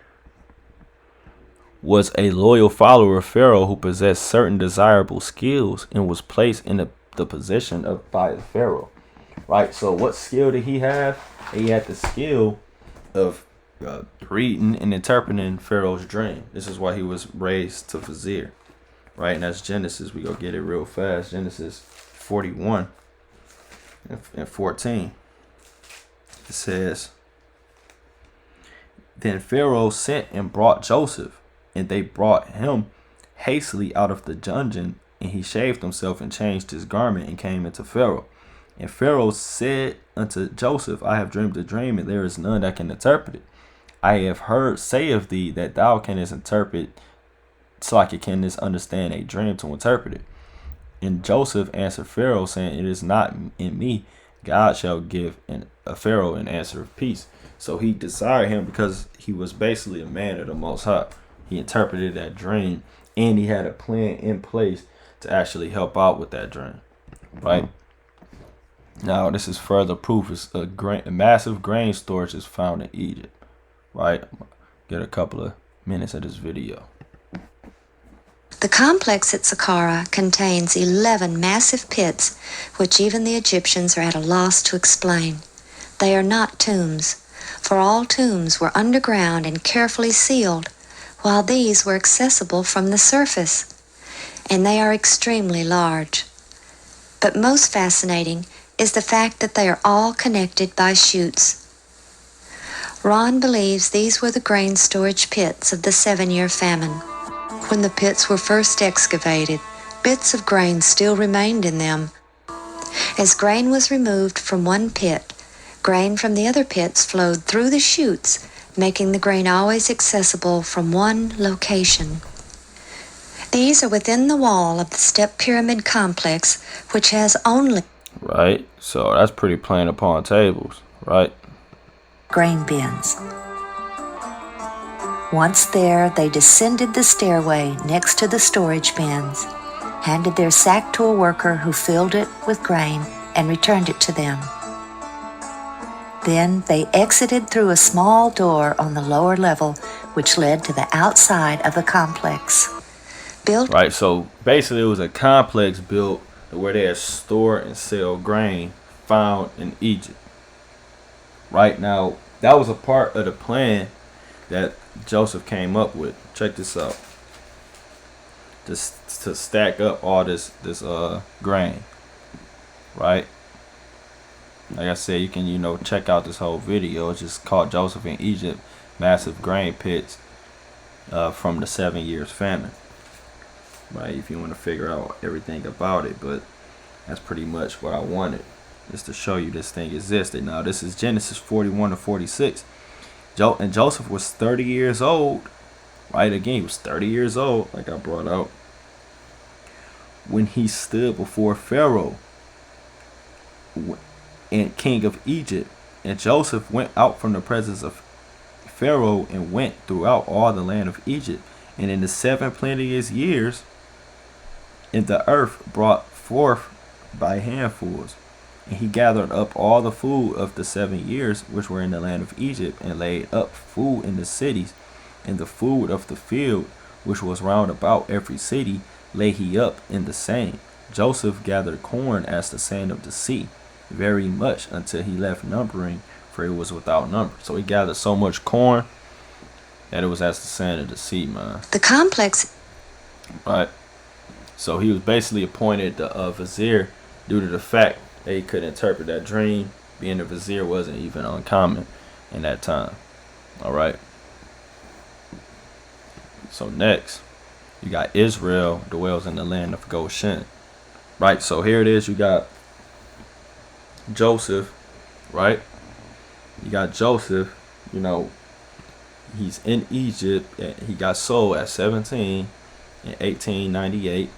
was a loyal follower of Pharaoh who possessed certain desirable skills and was placed in the position by the Pharaoh. Right, so what skill did he have? He had the skill of reading and interpreting Pharaoh's dream. This is why he was raised to vizier. Right, and that's Genesis. We go get it real fast. Genesis 41 and 14. It says, Then Pharaoh sent and brought Joseph, and they brought him hastily out of the dungeon, and he shaved himself and changed his garment and came into Pharaoh. And Pharaoh said unto Joseph, I have dreamed a dream, and there is none that can interpret it. I have heard say of thee that thou canst interpret, so I canst understand a dream to interpret it. And Joseph answered Pharaoh, saying, It is not in me. God shall give a Pharaoh an answer of peace. So he desired him because he was basically a man of the Most High. He interpreted that dream, and he had a plan in place to actually help out with that dream. Right? Now, this is further proof. It's a massive grain storage is found in Egypt. Right? Get a couple of minutes of this video. The complex at Saqqara contains 11 massive pits, which even the Egyptians are at a loss to explain. They are not tombs, for all tombs were underground and carefully sealed, while these were accessible from the surface, and they are extremely large. But most fascinating is the fact that they are all connected by chutes. Ron believes these were the grain storage pits of the 7-year famine. When the pits were first excavated, bits of grain still remained in them. As grain was removed from one pit, grain from the other pits flowed through the chutes, making the grain always accessible from one location. These are within the wall of the step pyramid complex, which has only Right? So that's pretty plain upon tables, right? grain bins. Once there, they descended the stairway next to the storage bins, handed their sack to a worker who filled it with grain and returned it to them. Then they exited through a small door on the lower level, which led to the outside of the complex. Built Right, so basically it was a complex built where they had store and sell grain found in Egypt. Right now, that was a part of the plan that Joseph came up with. Check this out. Just to stack up all this grain. Right? Like I said, you can, check out this whole video. It's just called Joseph in Egypt, Massive Grain Pits from the 7 years famine. Right, if you want to figure out everything about it, but that's pretty much what I wanted, just to show you this thing existed. Now this is Genesis 41 to 46. And Joseph was 30 years old, right? Again, he was 30 years old, like I brought out, when he stood before Pharaoh and king of Egypt. And Joseph went out from the presence of Pharaoh and went throughout all the land of Egypt. And in the 7 plenteous years, and the earth brought forth by handfuls. And he gathered up all the food of the 7 years which were in the land of Egypt, and laid up food in the cities, and the food of the field which was round about every city lay he up in the same. Joseph gathered corn as the sand of the sea, very much, until he left numbering, for it was without number. So he gathered so much corn that it was as the sand of the sea, man. the complex. Right. So he was basically appointed the vizier due to the fact that he could interpret that dream. Being a vizier wasn't even uncommon in that time. All right. So next, you got Israel dwells in the land of Goshen. Right. So here it is. You got Joseph. Right. You got Joseph. He's in Egypt. He got sold at 17 in 1898.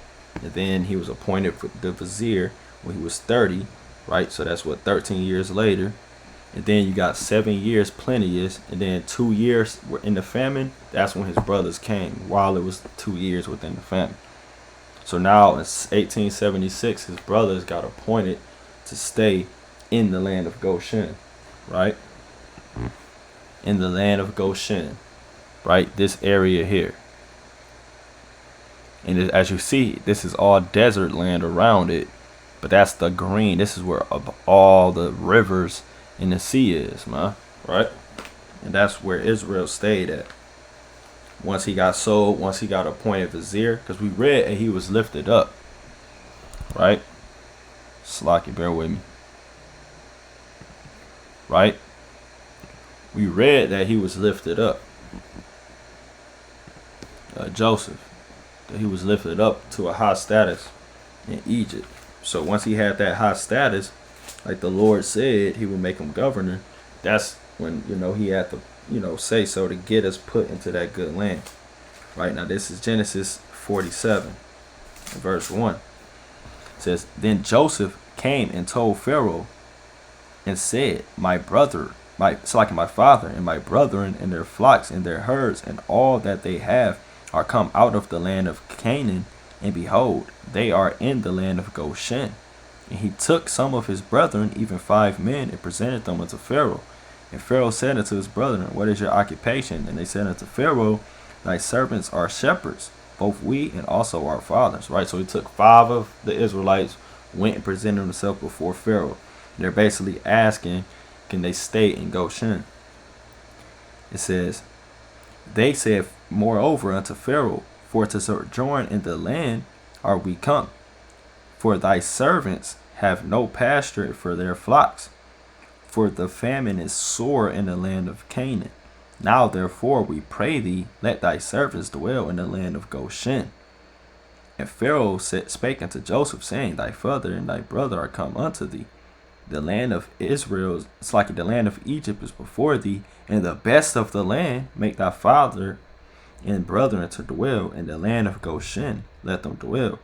And then he was appointed for the vizier when he was 30, right? So that's 13 years later. And then you got 7 years plenteous, and then 2 years were in the famine. That's when his brothers came, while it was 2 years within the famine. So now in 1876, his brothers got appointed to stay in the land of Goshen, right? In the land of Goshen, right? This area here. And as you see, this is all desert land around it. But that's the green. This is where all the rivers in the sea is, man. Right? And that's where Israel stayed at. Once he got sold, once he got appointed vizier. Because we read and he was lifted up. Right? Slocky, bear with me. Right? we read that he was lifted up, Joseph, that he was lifted up to a high status in Egypt. So once he had that high status, like the Lord said, he would make him governor. That's when, he had to, say so to get us put into that good land. Right, now this is Genesis 47, verse 1. It says, Then Joseph came and told Pharaoh and said, my father and my brethren and their flocks and their herds and all that they have are come out of the land of Canaan, and behold, they are in the land of Goshen. And he took some of his brethren, even 5 men, and presented them unto Pharaoh. And Pharaoh said unto his brethren, What is your occupation? And they said unto Pharaoh, Thy servants are shepherds, both we and also our fathers. Right, so he took 5 of the Israelites, went and presented themselves before Pharaoh. They're basically asking, can they stay in Goshen? It says, They said moreover unto Pharaoh, For to sojourn in the land are we come, for thy servants have no pasture for their flocks, for the famine is sore in the land of Canaan. Now therefore we pray thee, let thy servants dwell in the land of Goshen. And Pharaoh spake unto Joseph, saying, Thy father and thy brother are come unto thee. The land of Israel, it's like the land of Egypt is before thee, and the best of the land make thy father and brethren to dwell in the land of Goshen, let them dwell.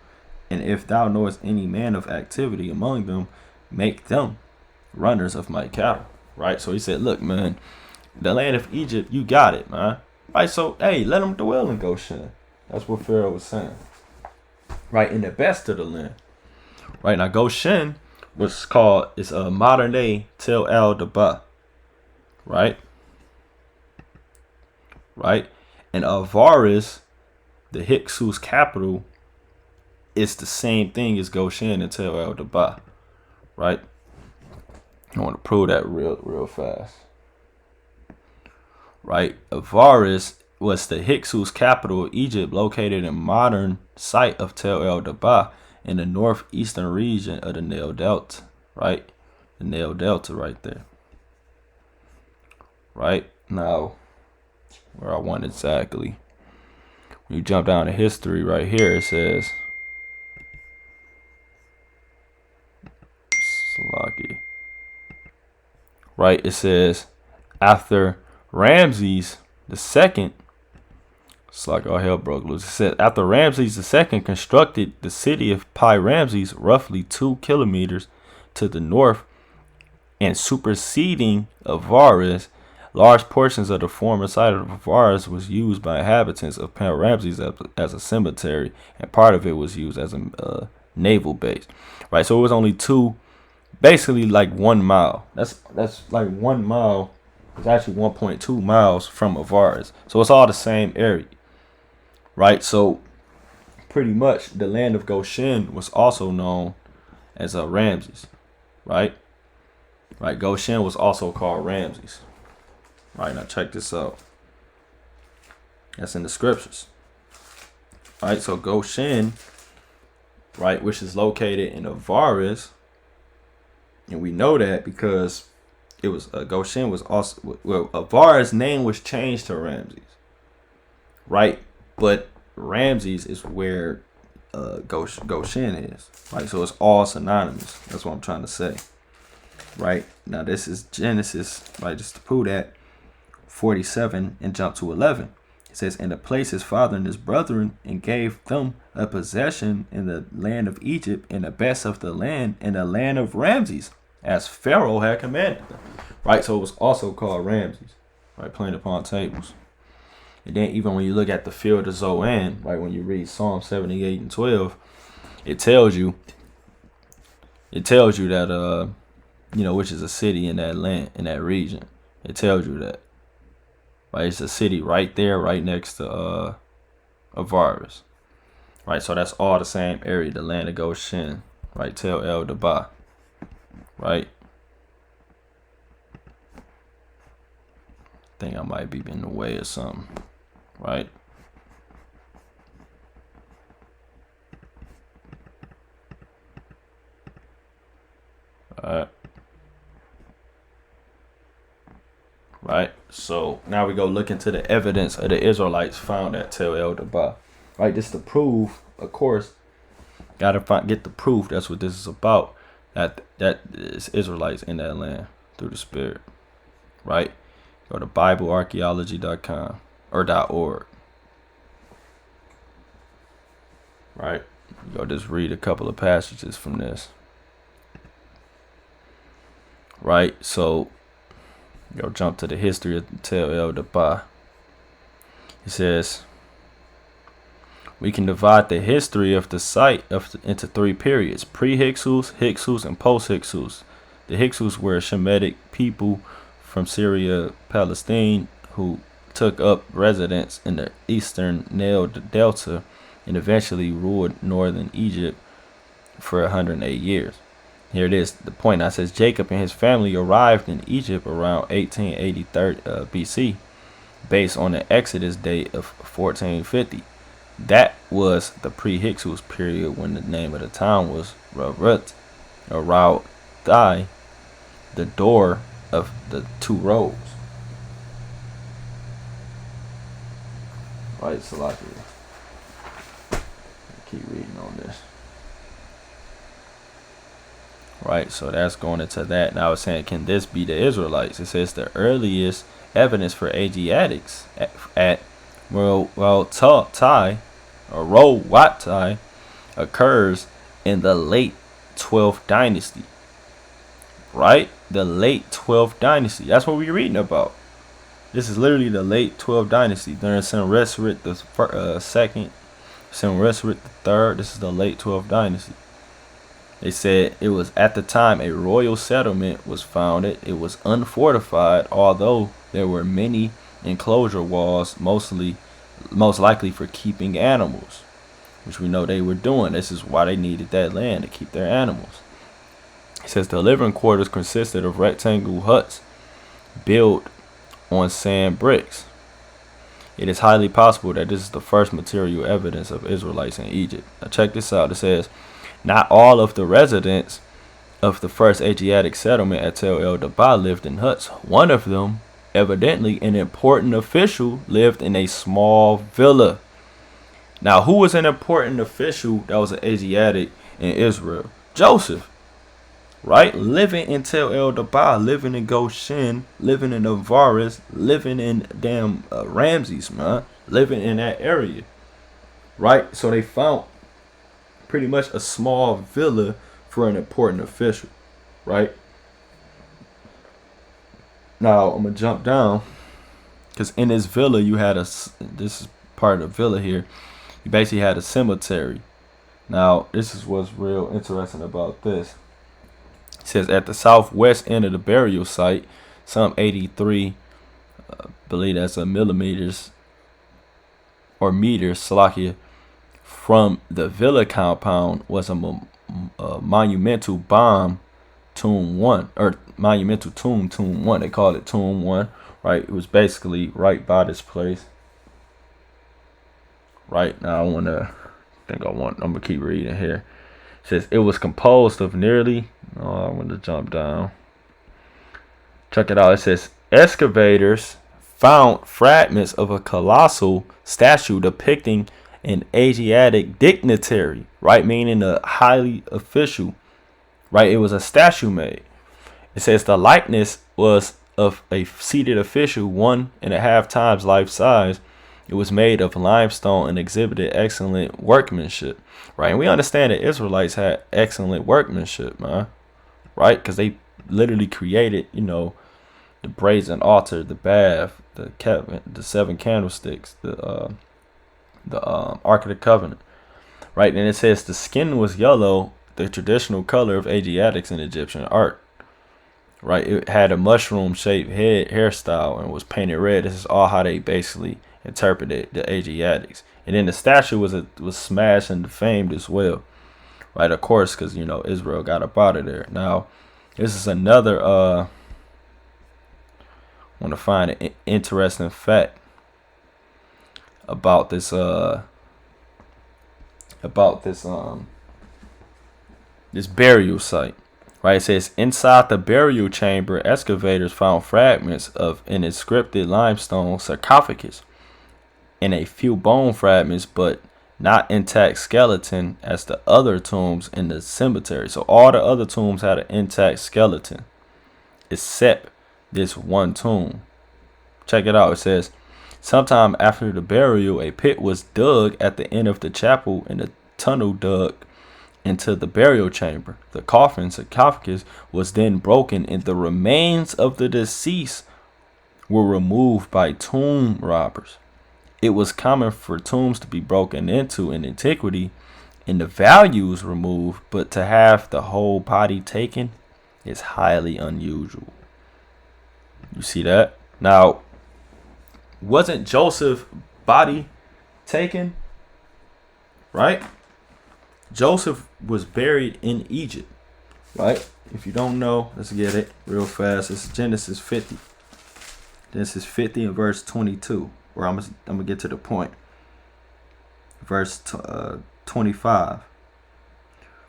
And if thou knowest any man of activity among them, make them runners of my cattle. Right, so he said, look, man, the land of Egypt, you got it, man. Right, so, hey, let them dwell in Goshen. That's what Pharaoh was saying. Right, in the best of the land. Right, now Goshen was called, it's a modern day Tel El Deba. Right? Right? And Avaris, the Hyksos capital, is the same thing as Goshen and Tel El Deba. Right? I want to prove that real fast. Right, Avaris was the Hyksos capital of Egypt, located in modern site of Tel El Deba in the northeastern region of the Nile Delta. Right, the Nile Delta right there. Right, now where I want exactly. When you jump down to history right here, it says Slaki. Right, it says after Ramses the second, it's like all hell broke loose. It said after Ramses the second constructed the city of Pi Ramses roughly 2 kilometers to the north and superseding Avaris, large portions of the former site of Avaris was used by inhabitants of Pi Ramses as a cemetery, and part of it was used as a naval base. Right, so it was only basically like 1 mile. That's like 1 mile. It's actually 1.2 miles from Avaris. So it's all the same area. Right? So pretty much the land of Goshen was also known as Ramses. Right? Right? Goshen was also called Ramses. Right, now check this out. That's in the scriptures. Right, so Goshen, right, which is located in Avaris, and we know that because it was Goshen was also, well, Avaris' name was changed to Ramses, right? But Ramses is where Goshen is, right? So it's all synonymous. That's what I'm trying to say, right? Now this is Genesis, right? Just to prove that, 47 and jump to 11. It says, and the place his father and his brethren, and gave them a possession in the land of Egypt, in the best of the land, in the land of Ramses, as Pharaoh had commanded them. Right, so it was also called Ramses, right, plain upon tables. And then even when you look at the field of Zoan, right, when you read Psalm 78 and 12, it tells you that which is a city in that land, in that region. It tells you that. Right, it's a city right there, right next to Avaris. Right, so that's all the same area, the land of Goshen. Right, Tel El Deba. Right. I think I might be in the way or something. Right. Alright. Right. So now we go look into the evidence of the Israelites found at Tel El Dabah. Right, this to prove, of course, get the proof. That's what this is about. That is Israelites in that land through the Spirit. Right, go to BibleArchaeology.com or .org. Right, go just read a couple of passages from this. Right, so go jump to the history of Tel El Dabah. It says we can divide the history of the site into three periods: pre-Hyksos, Hyksos, and post-Hyksos. The Hyksos were a Shemitic people from Syria, Palestine, who took up residence in the eastern Nile Delta and eventually ruled northern Egypt for 108 years. Here it is, the point. I says Jacob and his family arrived in Egypt around 1883 BC, based on the Exodus date of 1450. That was the pre-Hyksos period, when the name of the town was Raut, or Raut Thai, the door of the two roads. Right, Salaki. Keep reading on this. Right, so that's going into that. Now it's saying, can this be the Israelites? It says the earliest evidence for Asiatics at Roatai or Roatai occurs in the late 12th dynasty. Right, the late 12th dynasty. That's what we're reading about. This is literally the late 12th dynasty during Senuseret the second, Senuseret the third. This is the late 12th dynasty. They said it was at the time a royal settlement was founded. It was unfortified, although there were many enclosure walls, most likely for keeping animals, which we know they were doing. This is why they needed that land, to keep their animals. It says the living quarters consisted of rectangular huts built on sand bricks. It is highly possible that this is the first material evidence of Israelites in Egypt. Now check this out. It says, not all of the residents of the first Asiatic settlement at Tel El Dabah lived in huts. One of them, evidently an important official, lived in a small villa. Now, who was an important official that was an Asiatic in Israel? Joseph, right? Living in Tel El Dabah, living in Goshen, living in Avaris, living in damn Ramses, man, living in that area, right? So they found pretty much a small villa for an important official, right? Now I'm gonna jump down, because in this villa you had this is part of the villa here. You basically had a cemetery. Now this is what's real interesting about this. It says at the southwest end of the burial site, some 83, believe that's millimeters or meters, Salakia, from the villa compound was a monumental tomb 1, or monumental tomb 1. They call it tomb 1, right? It was basically right by this place. Right now, I'm gonna keep reading here. It says it was composed of nearly. Oh, I'm gonna jump down. Check it out. It says excavators found fragments of a colossal statue depicting an Asiatic dignitary, right? Meaning a highly official, right? It was a statue made. It says the likeness was of a seated official 1.5 times life size. It was made of limestone and exhibited excellent workmanship, right? And we understand that Israelites had excellent workmanship, man, right? Because they literally created, the brazen altar, the bath, the 7 candlesticks, the Ark of the Covenant, right? And it says the skin was yellow, the traditional color of Asiatics in Egyptian art, right? It had a mushroom-shaped hairstyle and was painted red. This is all how they basically interpreted the Asiatics. And then the statue was smashed and defamed as well, right? Of course, because Israel got up out of there. Now, this is another. Want to find an interesting fact about this this burial site, Right, it says, inside the burial chamber, excavators found fragments of an inscripted limestone sarcophagus and a few bone fragments, but not intact skeleton as the other tombs in the cemetery. So all the other tombs had an intact skeleton, except this one tomb. Check it out. It says, sometime after the burial, a pit was dug at the end of the chapel and a tunnel dug into the burial chamber. The coffin sarcophagus was then broken and the remains of the deceased were removed by tomb robbers. It was common for tombs to be broken into in antiquity and the values removed, but to have the whole body taken is highly unusual. You see that? Now, wasn't Joseph's body taken? Right? Joseph was buried in Egypt, right? If you don't know, let's get it real fast. It's Genesis 50. Genesis 50 and verse 22, where I'm gonna get to the point. Verse 25.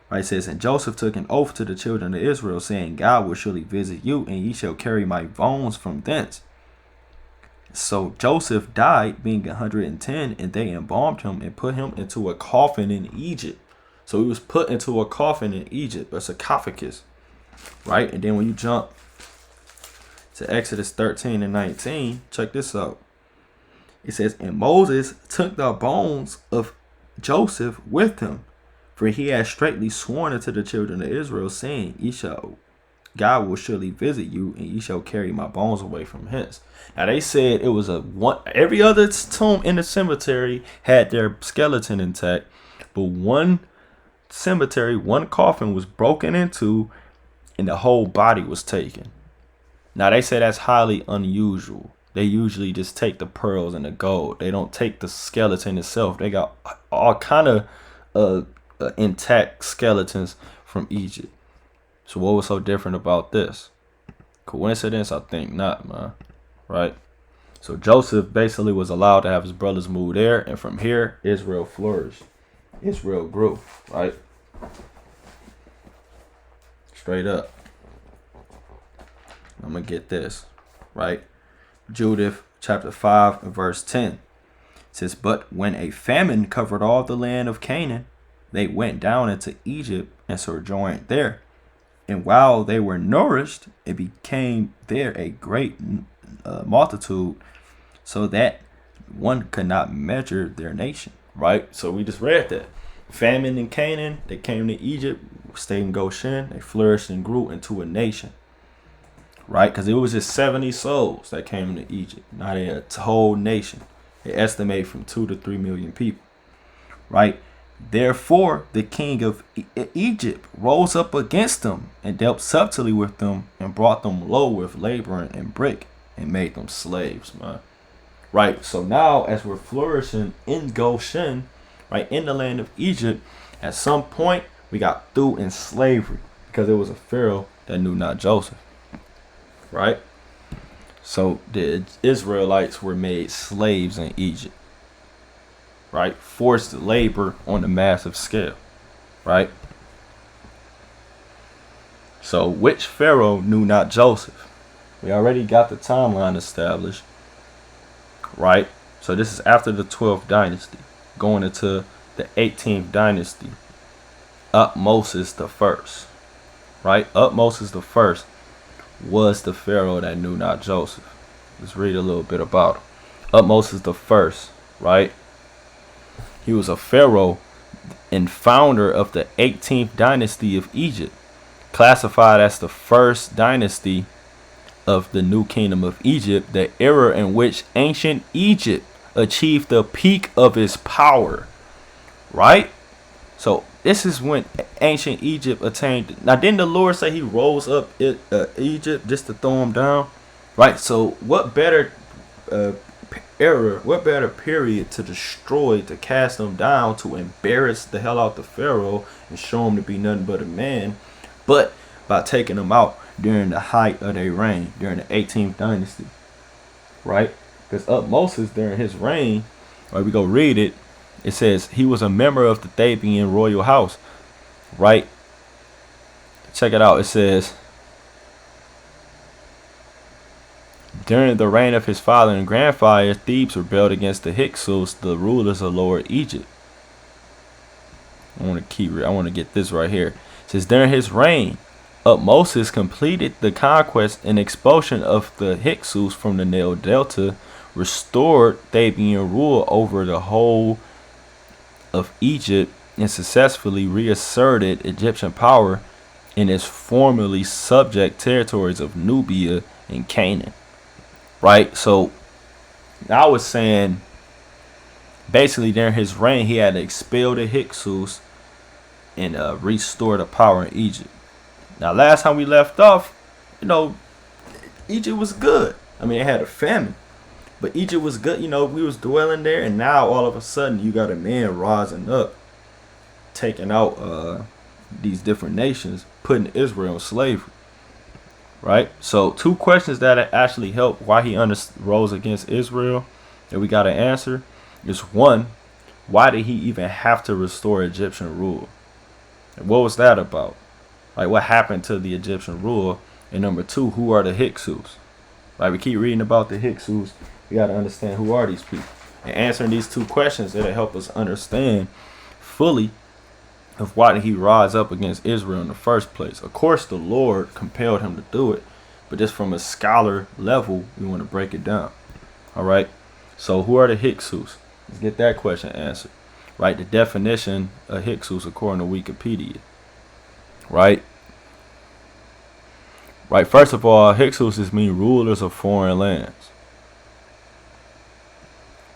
Right, it says, and Joseph took an oath to the children of Israel, saying, God will surely visit you, and ye shall carry my bones from thence. So Joseph died, being 110, and they embalmed him and put him into a coffin in Egypt. So he was put into a coffin in Egypt, a sarcophagus, right? And then when you jump to Exodus 13 and 19, check this out. It says, and Moses took the bones of Joseph with him, for he had straitly sworn unto the children of Israel, saying, God will surely visit you, and ye shall carry my bones away from hence. Now they said it was every other tomb in the cemetery had their skeleton intact, but one coffin was broken into and the whole body was taken. Now they say that's highly unusual. They usually just take the pearls and the gold. They don't take the skeleton itself. They got all kind of intact skeletons from Egypt. So what was so different about this? Coincidence? I think not, man. Right? So Joseph basically was allowed to have his brothers move there, and from here, Israel flourished. Israel grew, right? Straight up. I'm going to get this, right? Judith chapter 5 and verse 10. It says, but when a famine covered all the land of Canaan, they went down into Egypt and sojourned there. And while they were nourished, it became there a great multitude, so that one could not measure their nation. Right? So we just read that. Famine in Canaan, they came to Egypt, stayed in Goshen, they flourished and grew into a nation. Right? Because it was just 70 souls that came to Egypt. Now they're a whole nation. They estimate from 2 to 3 million people. Right? Therefore, the king of Egypt rose up against them and dealt subtly with them and brought them low with labor and brick and made them slaves, man. Right. So now as we're flourishing in Goshen, right, in the land of Egypt, at some point we got through in slavery because there was a Pharaoh that knew not Joseph. Right. So the Israelites were made slaves in Egypt. Right, forced labor on a massive scale, right? So which Pharaoh knew not Joseph? We already got the timeline established, right? So this is after the 12th dynasty, going into the 18th dynasty. Utmosis the first, right? Utmosis the first was the Pharaoh that knew not Joseph. Let's read a little bit about him. Utmosis the first, right? He was a pharaoh and founder of the 18th dynasty of Egypt, classified as the first dynasty of the new kingdom of Egypt, the era in which ancient Egypt achieved the peak of its power. Right? So this is when ancient Egypt attained. Now, didn't the Lord say he rose up Egypt just to throw him down? Right? So what better what better period to destroy, to cast them down, to embarrass the hell out the Pharaoh and show him to be nothing but a man, but by taking them out during the height of their reign, during the 18th dynasty, right? Because Utmosis, during his reign, right, we go read it, it says he was a member of the Theban royal house, right? check it out. It says, during the reign of his father and grandfather, Thebes rebelled against the Hyksos, the rulers of Lower Egypt. I want to get this right here. It says, during his reign, Moses completed the conquest and expulsion of the Hyksos from the Nile Delta, restored Theban rule over the whole of Egypt, and successfully reasserted Egyptian power in its formerly subject territories of Nubia and Canaan. Right? So I was saying basically during his reign he had to expel the Hyksos and restore the power in Egypt. Now last time we left off, Egypt was good. I mean, it had a famine, but Egypt was good. We was dwelling there, and now all of a sudden you got a man rising up, taking out these different nations, putting Israel in slavery. Right? So 2 questions that actually help why he rose against Israel that we got to answer is, 1, why did he even have to restore Egyptian rule? And what was that about? Like, what happened to the Egyptian rule? And number 2, who are the Hyksos? Right? We keep reading about the Hyksos. We got to understand who are these people. And answering these 2 questions, it'll help us understand fully of why did he rise up against Israel in the first place. Of course, the Lord compelled him to do it, but just from a scholar level, we want to break it down. All right. So who are the Hyksos? Let's get that question answered. Right. The definition of Hyksos according to Wikipedia. Right. Right. First of all, Hyksos mean rulers of foreign lands.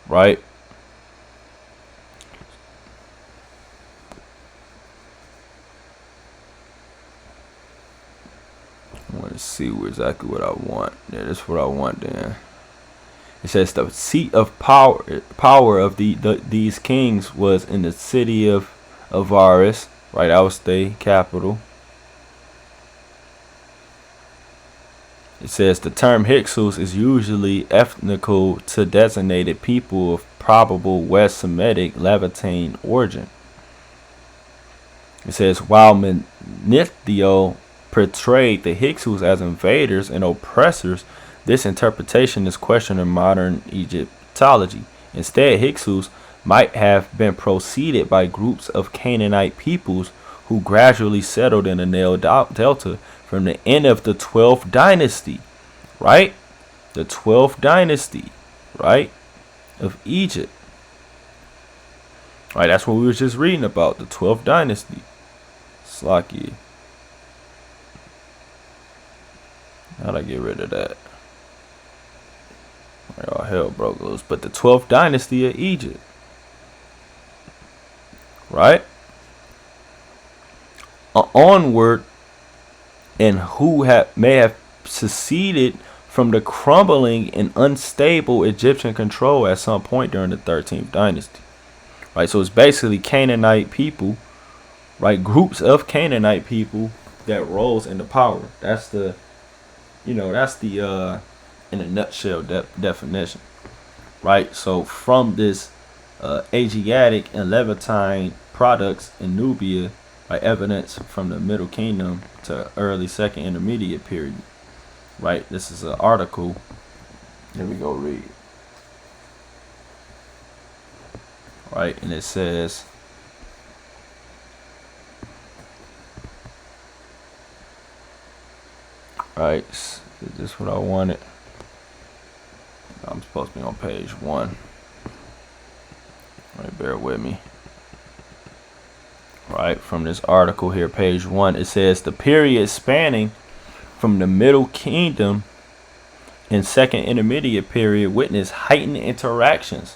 Right. I want to see exactly what I want. Yeah, that's what I want then. It says the seat of power of these kings was in the city of Horus. Right, that was the capital. It says the term Hyksos is usually ethnical to designated people of probable West Semitic Levantine origin. It says while Manetho portrayed the Hyksos as invaders and oppressors, this interpretation is questioned in modern Egyptology. Instead, Hyksos might have been preceded by groups of Canaanite peoples who gradually settled in the Nile Delta from the end of the 12th dynasty, right? The 12th dynasty, right, of Egypt. Right, that's what we were just reading about, the 12th dynasty. Slaki. How'd I get rid of that? Oh, hell broke loose. But the 12th dynasty of Egypt. Right? Onward, and who may have seceded from the crumbling and unstable Egyptian control at some point during the 13th dynasty. Right? So it's basically Canaanite people, right? Groups of Canaanite people that rose into power. That's the in a nutshell definition, right? So from this Asiatic and Levantine products in Nubia, right, evidence from the Middle Kingdom to early Second Intermediate period, right? This is an article. Here we go read. Right, and it says, right, is this what I wanted? I'm supposed to be on page 1. Right, bear with me. Right, from this article here, page 1, it says the period spanning from the Middle Kingdom and Second Intermediate period witnessed heightened interactions,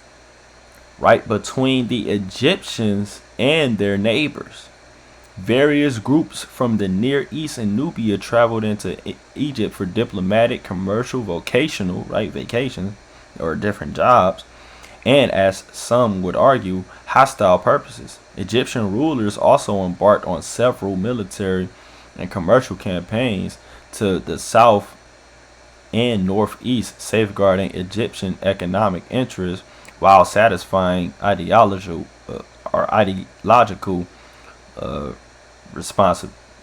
right, between the Egyptians and their neighbors. Various groups from the Near East and Nubia traveled into Egypt for diplomatic, commercial, vocational, right, vacations, or different jobs, and as some would argue, hostile purposes. Egyptian rulers also embarked on several military and commercial campaigns to the south and northeast, safeguarding Egyptian economic interests while satisfying ideological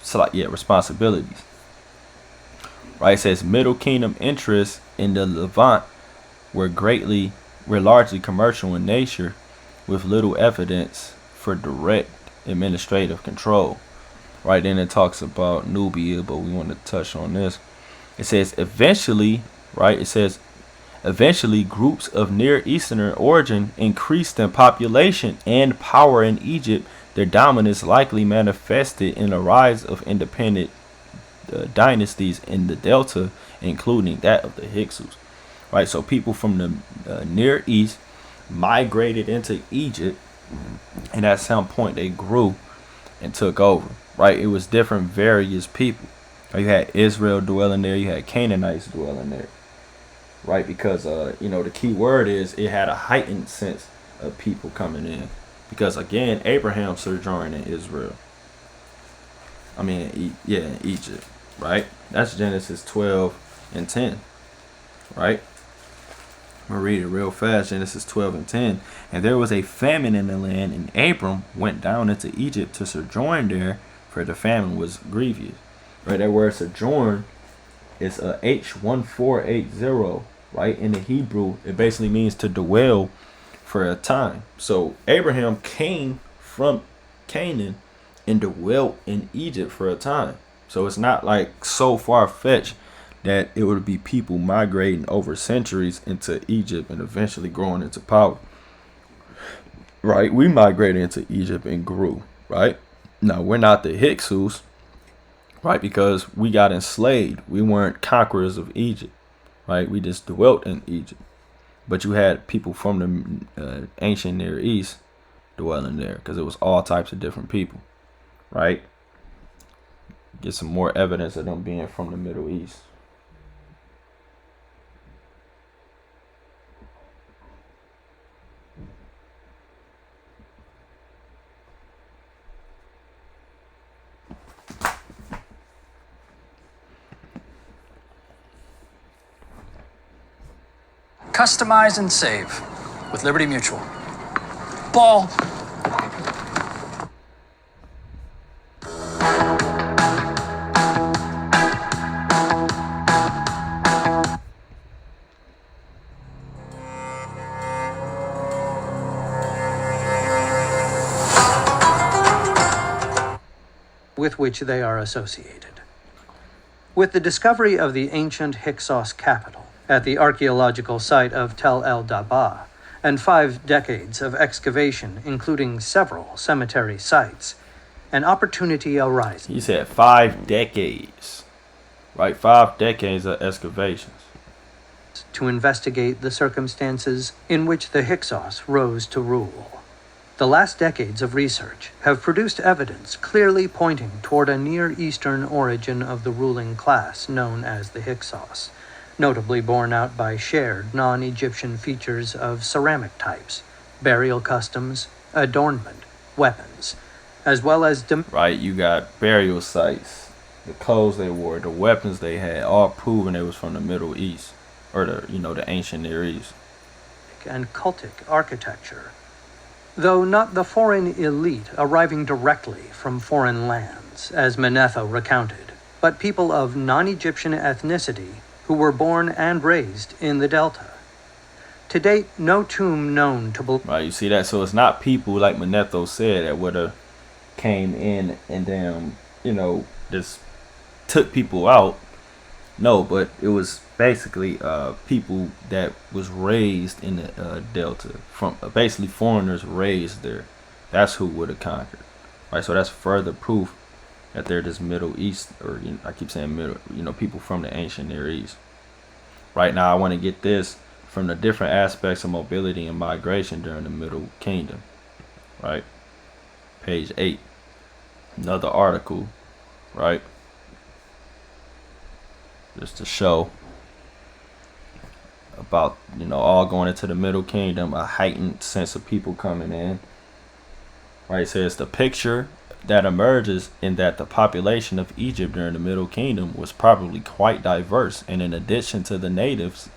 responsibilities. Right, it says Middle Kingdom interests in the Levant were largely commercial in nature, with little evidence for direct administrative control. Right, then it talks about Nubia, but we want to touch on this. It says eventually groups of Near Eastern origin increased in population and power in Egypt. Their dominance likely manifested in a rise of independent dynasties in the Delta, including that of the Hyksos. Right, so people from the Near East migrated into Egypt, and at some point they grew and took over. Right, it was different, various people. You had Israel dwelling there, you had Canaanites dwelling there. Right, because the key word is it had a heightened sense of people coming in, because again Abraham sojourned in Israel. In Egypt. Right, that's Genesis 12:10. Right, I'm gonna read it real fast. Genesis 12:10. And there was a famine in the land, and Abram went down into Egypt to sojourn there, for the famine was grievous. Right, that word sojourn is a H1480. Right, in the Hebrew, it basically means to dwell for a time. So Abraham came from Canaan and dwelt in Egypt for a time. So it's not like so far-fetched that it would be people migrating over centuries into Egypt and eventually growing into power. Right, we migrated into Egypt and grew. Right, now we're not the Hyksos. Right, because we got enslaved. We weren't conquerors of Egypt. Right, we just dwelt in Egypt. But you had people from the ancient Near East dwelling there, because it was all types of different people. Right, get some more evidence of them being from the Middle East. Customize and save with Liberty Mutual. Ball. With which they are associated. With the discovery of the ancient Hyksos capital at the archaeological site of Tel el-Dabah, and 5 decades of excavation, including several cemetery sites, an opportunity arises. He said 5 decades. Right, 5 decades of excavations. To investigate the circumstances in which the Hyksos rose to rule. The last decades of research have produced evidence clearly pointing toward a Near Eastern origin of the ruling class known as the Hyksos, notably borne out by shared non-Egyptian features of ceramic types, burial customs, adornment, weapons, as well as... Right, you got burial sites, the clothes they wore, the weapons they had, all proving it was from the Middle East, or the ancient Near East. And cultic architecture. Though not the foreign elite arriving directly from foreign lands, as Manetho recounted, but people of non-Egyptian ethnicity who were born and raised in the Delta. To date, no tomb known to... Right, you see that? So it's not people like Manetho said that would have came in and then, just took people out. No, but it was basically people that was raised in the Delta, from basically foreigners raised there. That's who would have conquered. Right, so that's further proof that they're just Middle East, or I keep saying middle, people from the ancient Near East. Right, now I want to get this from the different aspects of mobility and migration during the Middle Kingdom. Right, page 8, another article. Right, just to show about all going into the Middle Kingdom, a heightened sense of people coming in. Right, it says the picture that emerges in that the population of Egypt during the Middle Kingdom was probably quite diverse, and in addition to the natives,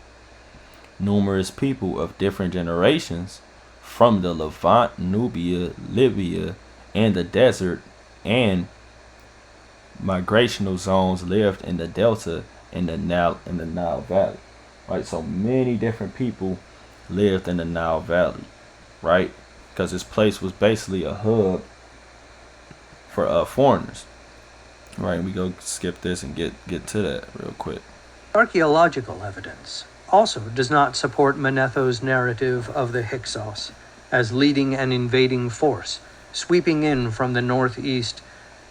numerous people of different generations from the Levant, Nubia, Libya, and the desert, and migrational zones lived in the delta in the Nile Valley, right? So many different people lived in the Nile Valley, right? Because this place was basically a hub for foreigners, right? We go skip this and get to that real quick. Archaeological evidence also does not support Manetho's narrative of the Hyksos as leading an invading force, sweeping in from the northeast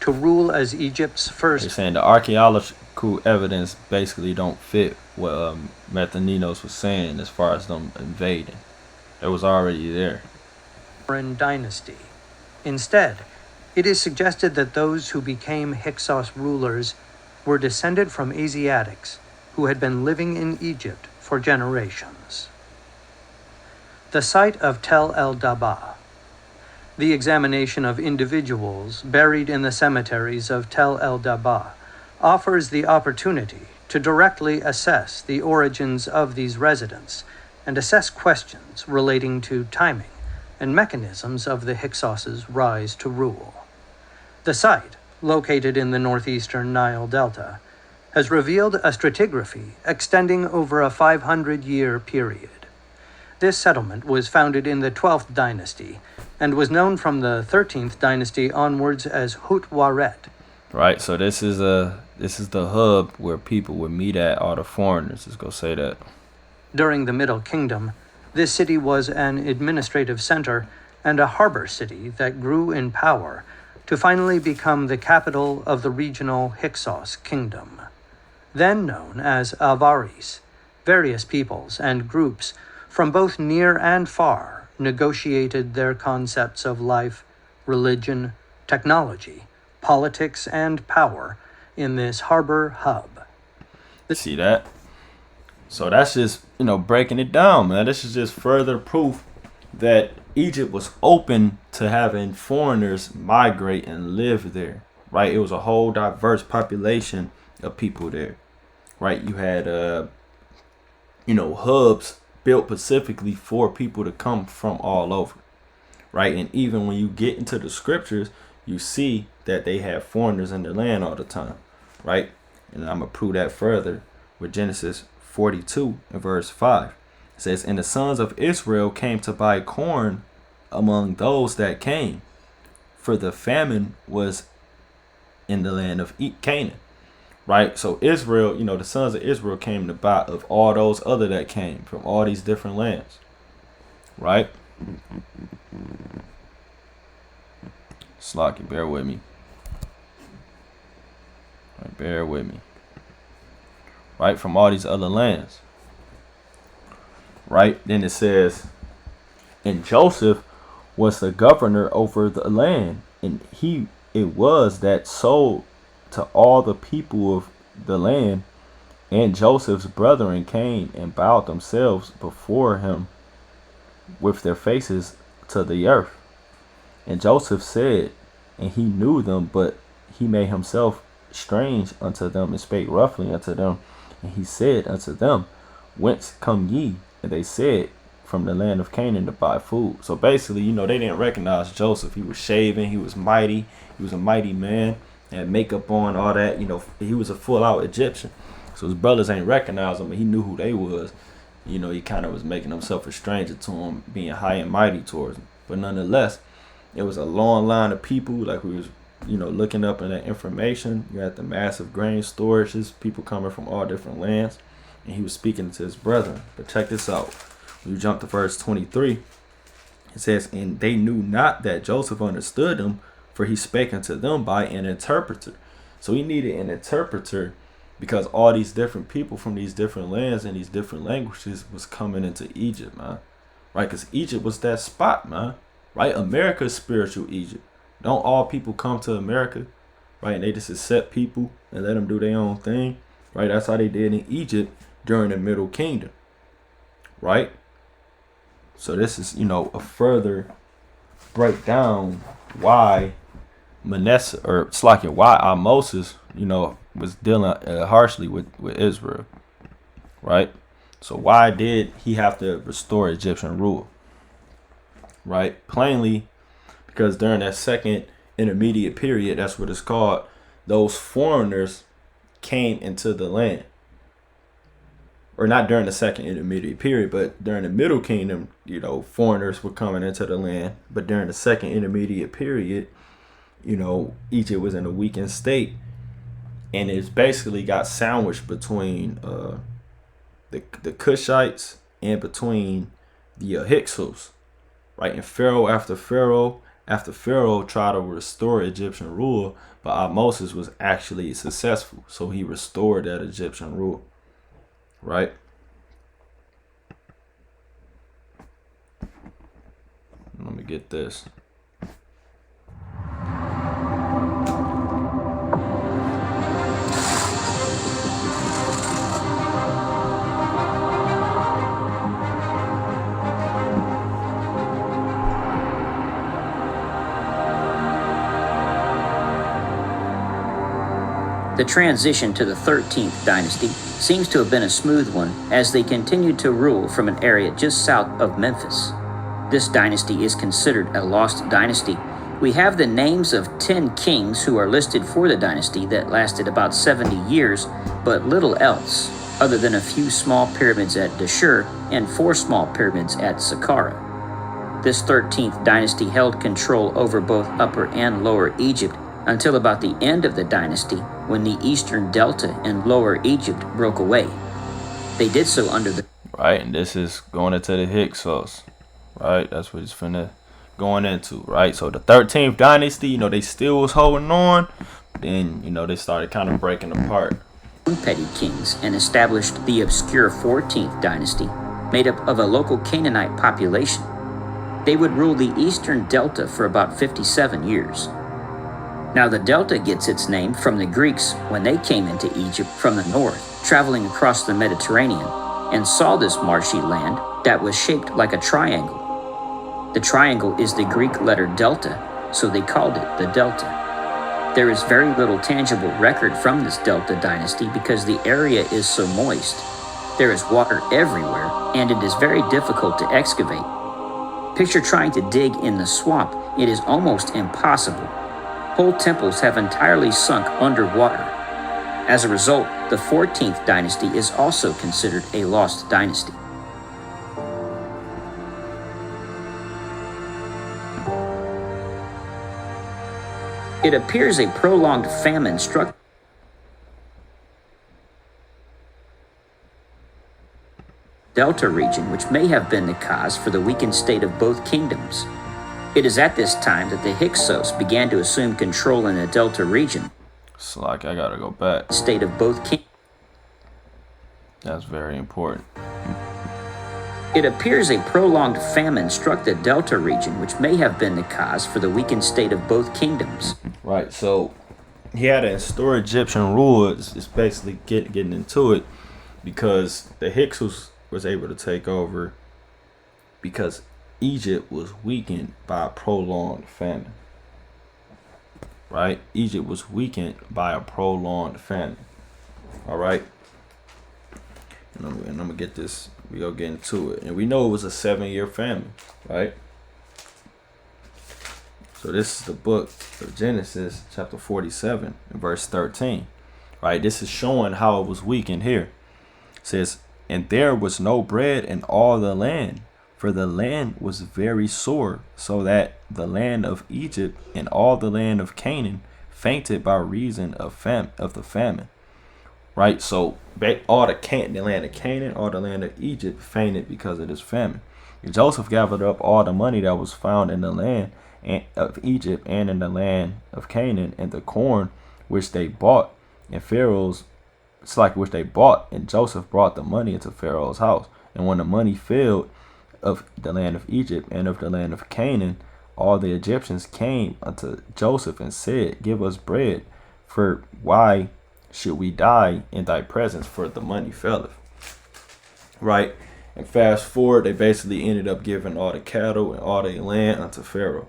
to rule as Egypt's They're first. saying the archaeological evidence basically don't fit what Methaninos was saying as far as them invading. It was already there. Foreign dynasty. Instead, it is suggested that those who became Hyksos rulers were descended from Asiatics who had been living in Egypt for generations. The site of Tel el-Dabah. The examination of individuals buried in the cemeteries of Tel el-Dabah offers the opportunity to directly assess the origins of these residents and assess questions relating to timing and mechanisms of the Hyksos's rise to rule. The site, located in the northeastern Nile Delta, has revealed a stratigraphy extending over a 500-year period. This settlement was founded in the 12th dynasty and was known from the 13th dynasty onwards as Hutwaret. Right, so this is the hub where people would meet at, all the foreigners. Let's go say that. During the Middle Kingdom, this city was an administrative center and a harbor city that grew in power to finally become the capital of the regional Hyksos kingdom. Then known as Avaris, various peoples and groups from both near and far negotiated their concepts of life, religion, technology, politics, and power in this harbor hub. See that? So that's just, breaking it down, man. This is just further proof that Egypt was open to having foreigners migrate and live there, right? It was a whole diverse population of people there, right? You had, hubs built specifically for people to come from all over, right? And even when you get into the scriptures, you see that they have foreigners in their land all the time, right? And I'm going to prove that further with Genesis 42 and verse 5. It says, "And the sons of Israel came to buy corn among those that came, for the famine was in the land of Canaan." Right? So Israel, the sons of Israel came to buy of all those other that came from all these different lands. Right? Slocky, bear with me. Right, bear with me. Right? From all these other lands. Right? Then it says, "And Joseph was the governor over the land, and it was that sold to all the people of the land. And Joseph's brethren came and bowed themselves before him with their faces to the earth. And Joseph said, and he knew them, but he made himself strange unto them and spake roughly unto them. And he said unto them, Whence come ye? And they said, From the land of Canaan to buy food." So basically, they didn't recognize Joseph. He was shaven. He was mighty. He was a mighty man. Had makeup on, all that. He was a full-out Egyptian. So his brothers ain't recognize him, but he knew who they was. He kind of was making himself a stranger to him, being high and mighty towards him. But nonetheless, it was a long line of people, like we was, looking up in that information. You had the massive grain storages, people coming from all different lands. And he was speaking to his brethren. But check this out. When you jump to verse 23, it says, "And they knew not that Joseph understood them, for he spake unto them by an interpreter." So he needed an interpreter because all these different people from these different lands and these different languages was coming into Egypt, man. Right? Because Egypt was that spot, man. Right? America's spiritual Egypt. Don't all people come to America? Right? And they just accept people and let them do their own thing. Right? That's how they did in Egypt during the Middle Kingdom. Right? So this is, a further breakdown why Manasseh, or Slakia, why Moses, was dealing harshly with Israel, right? So why did he have to restore Egyptian rule, right? Plainly, because during that second intermediate period, that's what it's called, those foreigners came into the land. Or not during the second intermediate period, but during the Middle Kingdom, foreigners were coming into the land. But during the second intermediate period, Egypt was in a weakened state, and it's basically got sandwiched between the Cushites and between the Hyksos, right? And Pharaoh after Pharaoh tried to restore Egyptian rule, but Ahmose was actually successful, so he restored that Egyptian rule. Right? Let me get this. The transition to the 13th dynasty seems to have been a smooth one as they continued to rule from an area just south of Memphis. This dynasty is considered a lost dynasty. We have the names of 10 kings who are listed for the dynasty that lasted about 70 years, but little else, other than a few small pyramids at Dashur and 4 small pyramids at Saqqara. This 13th dynasty held control over both Upper and Lower Egypt until about the end of the dynasty, when the eastern delta and Lower Egypt broke away. They did so under the... Right, and this is going into the Hyksos, right? That's what it's finna going into, right? So the 13th dynasty, they still was holding on. Then, they started kind of breaking apart. Petty kings and established the obscure 14th dynasty, made up of a local Canaanite population. They would rule the eastern delta for about 57 years. Now the delta gets its name from the Greeks when they came into Egypt from the north, traveling across the Mediterranean, and saw this marshy land that was shaped like a triangle. The triangle is the Greek letter delta, so they called it the delta. There is very little tangible record from this delta dynasty because the area is so moist. There is water everywhere, and it is very difficult to excavate. Picture trying to dig in the swamp. It is almost impossible. Whole temples have entirely sunk underwater. As a result, the 14th dynasty is also considered a lost dynasty. It appears a prolonged famine struck Delta region, which may have been the cause for the weakened state of both kingdoms. It is at this time that the Hyksos began to assume control in the Delta region. It's like I gotta go back. State of both kingdoms. That's very important. It appears a prolonged famine struck the Delta region, which may have been the cause for the weakened state of both kingdoms. Right, so he had to restore Egyptian rule. It's basically getting into it because the Hyksos was able to take over because Egypt was weakened by a prolonged famine. Right? Egypt was weakened by a prolonged famine. All right? And I'm going to get this. We're going to get into it. And we know it was a 7-year famine. Right? So this is the book of Genesis, chapter 47, and verse 13. Right? This is showing how it was weakened here. It says, "And there was no bread in all the land, for the land was very sore, so that the land of Egypt and all the land of Canaan fainted by reason of the famine." Right, so all the land of Canaan, all the land of Egypt fainted because of this famine. And Joseph gathered up all the money that was found in the land of Egypt and in the land of Canaan, and the corn which they bought, and which they bought, and Joseph brought the money into Pharaoh's house. And when the money failed of the land of Egypt and of the land of Canaan, all the Egyptians came unto Joseph and said, "Give us bread, for why should we die in thy presence? For the money faileth." Right? And fast forward, they basically ended up giving all the cattle and all the land unto Pharaoh.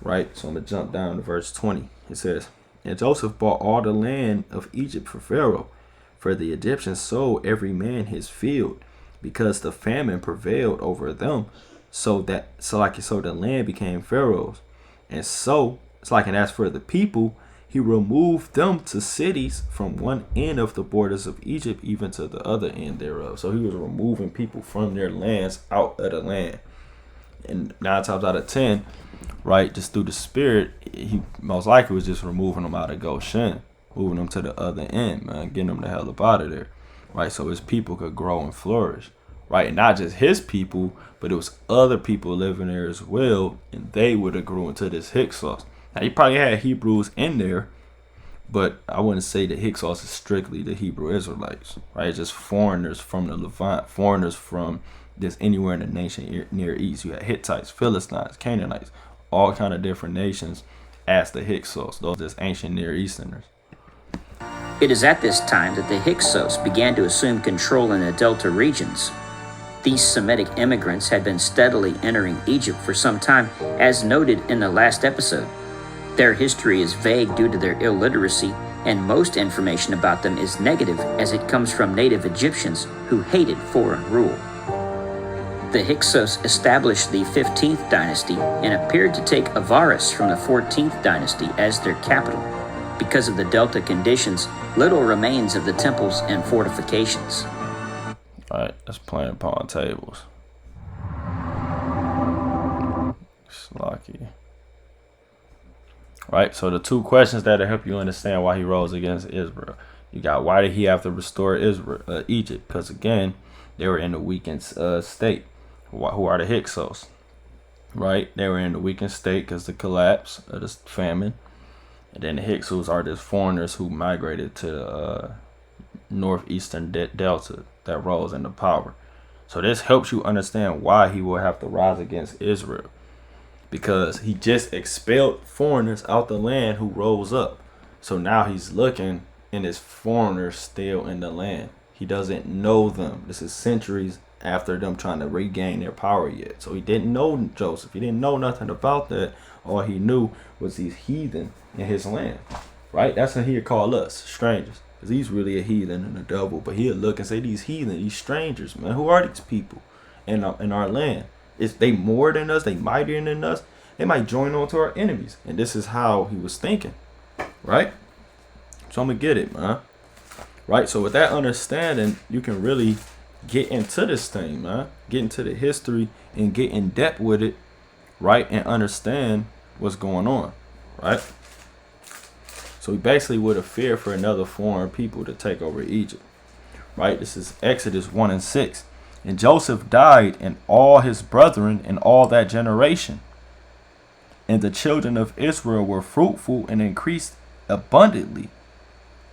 Right? So I'm going to jump down to verse 20. It says, "And Joseph bought all the land of Egypt for Pharaoh, for the Egyptians sold every man his field, because the famine prevailed over them, so the land became Pharaoh's. And as for the people, he removed them to cities from one end of the borders of Egypt even to the other end thereof. So he was removing people from their lands out of the land. And 9 times out of 10, right, just through the spirit, he most likely was just removing them out of Goshen, moving them to the other end, man, getting them the hell up out of there, right, so his people could grow and flourish, right, and not just his people, but it was other people living there as well, and they would have grew into this Hyksos. Now, he probably had Hebrews in there, but I wouldn't say that Hyksos is strictly the Hebrew Israelites, right, it's just foreigners from the Levant, foreigners from just anywhere in the nation Near East. You had Hittites, Philistines, Canaanites, all kind of different nations as the Hyksos, those just ancient Near Easterners. It is at this time that the Hyksos began to assume control in the Delta regions. These Semitic immigrants had been steadily entering Egypt for some time, as noted in the last episode. Their history is vague due to their illiteracy, and most information about them is negative as it comes from native Egyptians who hated foreign rule. The Hyksos established the 15th dynasty and appeared to take Avaris from the 14th dynasty as their capital. Because of the Delta conditions, little remains of the temples and fortifications. Alright, let's play upon tables. Slocky. Right, so the two questions that'll help you understand why he rose against Israel. You got, why did he have to restore Egypt? Because again, they were in a weakened state. Who are the Hyksos? Right, they were in a weakened state because the collapse of the famine. And then the Hyksos are just foreigners who migrated to the northeastern delta that rose into power. So this helps you understand why he will have to rise against Israel. Because he just expelled foreigners out the land who rose up. So now he's looking and his foreigners still in the land. He doesn't know them. This is centuries after them trying to regain their power yet. So he didn't know Joseph. He didn't know nothing about that. All he knew was these heathen in his land. Right? That's what he'd call us, strangers. Because he's really a heathen and a devil. But he'll look and say, these heathen, these strangers, man, who are these people in our land? Is they more than us? They mightier than us? They might join on to our enemies. And this is how he was thinking. Right? So I'm going to get it, man. Right? So with that understanding, you can really get into this thing, man. Get into the history and get in depth with it, right? And understand what's going on, right? So he basically would have feared for another foreign people to take over Egypt, right? This is Exodus 1 and 6. And Joseph died, and all his brethren, and all that generation. And the children of Israel were fruitful and increased abundantly,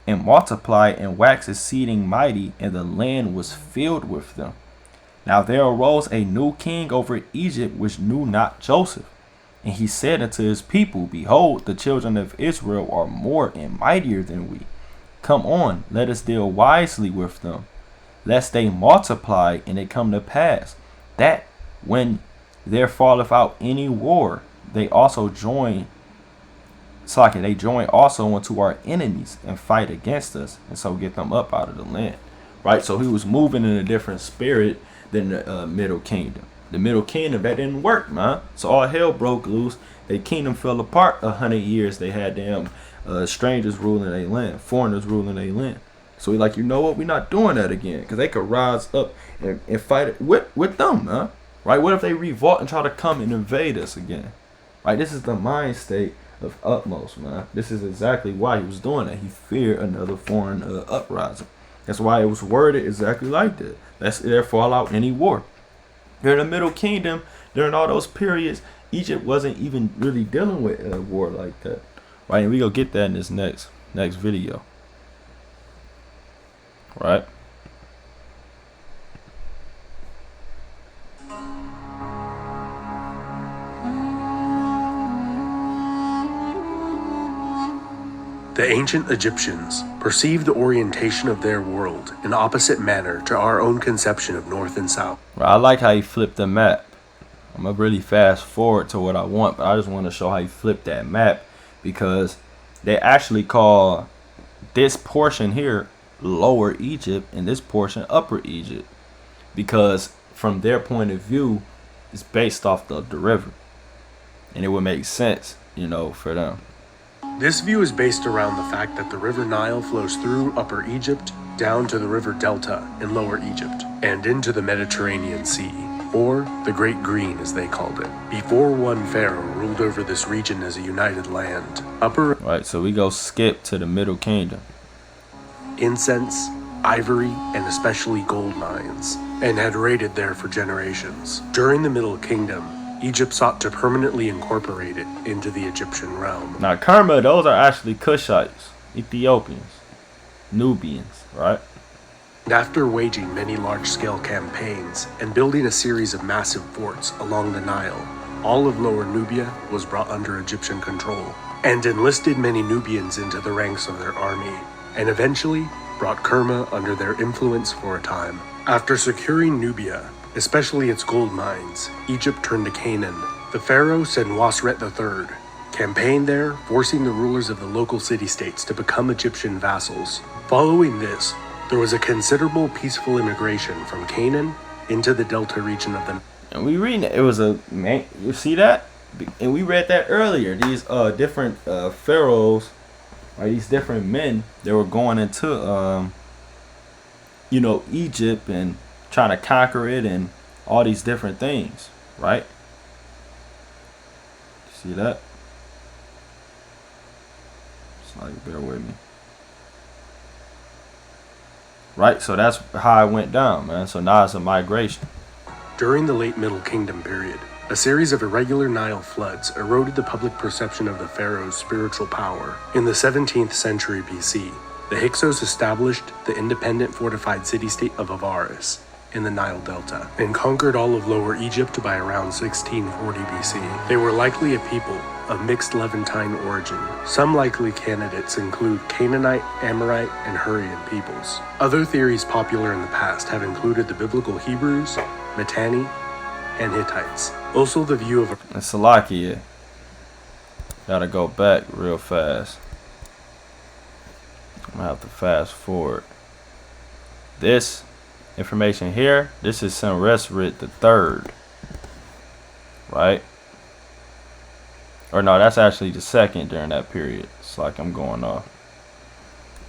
and multiplied and waxed exceeding mighty, and the land was filled with them. Now there arose a new king over Egypt, which knew not Joseph. And he said unto his people, Behold, the children of Israel are more and mightier than we. Come on, let us deal wisely with them, lest they multiply, and it come to pass, that when there falleth out any war, they join also unto our enemies and fight against us, and so get them up out of the land. Right? So he was moving in a different spirit than the Middle Kingdom. The Middle Kingdom, that didn't work, man. So all hell broke loose. Their kingdom fell apart 100 years. They had them strangers ruling their land, foreigners ruling their land. So we like, you know what? We're not doing that again, because they could rise up and fight with them, man. Right? What if they revolt and try to come and invade us again? Right? This is the mind state of utmost, man. This is exactly why he was doing that. He feared another foreign uprising. That's why it was worded exactly like that. That's there fall out any war. During the Middle Kingdom, during all those periods, Egypt wasn't even really dealing with a war like that. Right? And we gonna get that in this next video. Right? The ancient Egyptians perceived the orientation of their world in opposite manner to our own conception of north and south. I like how he flipped the map. I'm going to really fast forward to what I want, but I just want to show how he flipped that map, because they actually call this portion here Lower Egypt and this portion Upper Egypt, because from their point of view, it's based off the river. And it would make sense, you know, for them. This view is based around the fact that the River Nile flows through Upper Egypt, down to the River Delta in Lower Egypt, and into the Mediterranean Sea, or the Great Green as they called it, before one pharaoh ruled over this region as a united land. Right, so we go skip to the Middle Kingdom. Incense, ivory, and especially gold mines, and had raided there for generations. During the Middle Kingdom, Egypt sought to permanently incorporate it into the Egyptian realm. Now, Kerma, those are actually Cushites, Ethiopians, Nubians, right? And after waging many large-scale campaigns and building a series of massive forts along the Nile, all of Lower Nubia was brought under Egyptian control, and enlisted many Nubians into the ranks of their army, and eventually brought Kerma under their influence for a time. After securing Nubia, especially its gold mines, Egypt turned to Canaan. The pharaoh Senwosret III campaigned there, forcing the rulers of the local city-states to become Egyptian vassals. Following this, there was a considerable peaceful immigration from Canaan into the delta region of the... And we read it was a man. You see that? And we read that earlier. These different pharaohs, or these different men, they were going into Egypt and trying to conquer it and all these different things, right? See that? It's like, bear with me. Right, so that's how it went down, man. So now it's a migration. During the late Middle Kingdom period, a series of irregular Nile floods eroded the public perception of the pharaoh's spiritual power. In the 17th century BC, the Hyksos established the independent fortified city-state of Avaris in the Nile Delta, and conquered all of Lower Egypt by around 1640 BC. They were likely a people of mixed Levantine origin. Some likely candidates include Canaanite, Amorite, and Hurrian peoples. Other theories popular in the past have included the biblical Hebrews, Mitanni, and Hittites. Also the view of And Salakia. Gotta go back real fast. I'm gonna have to fast forward. This information here, this is Senwosret III, right? Or no, that's actually the second during that period. It's like I'm going off.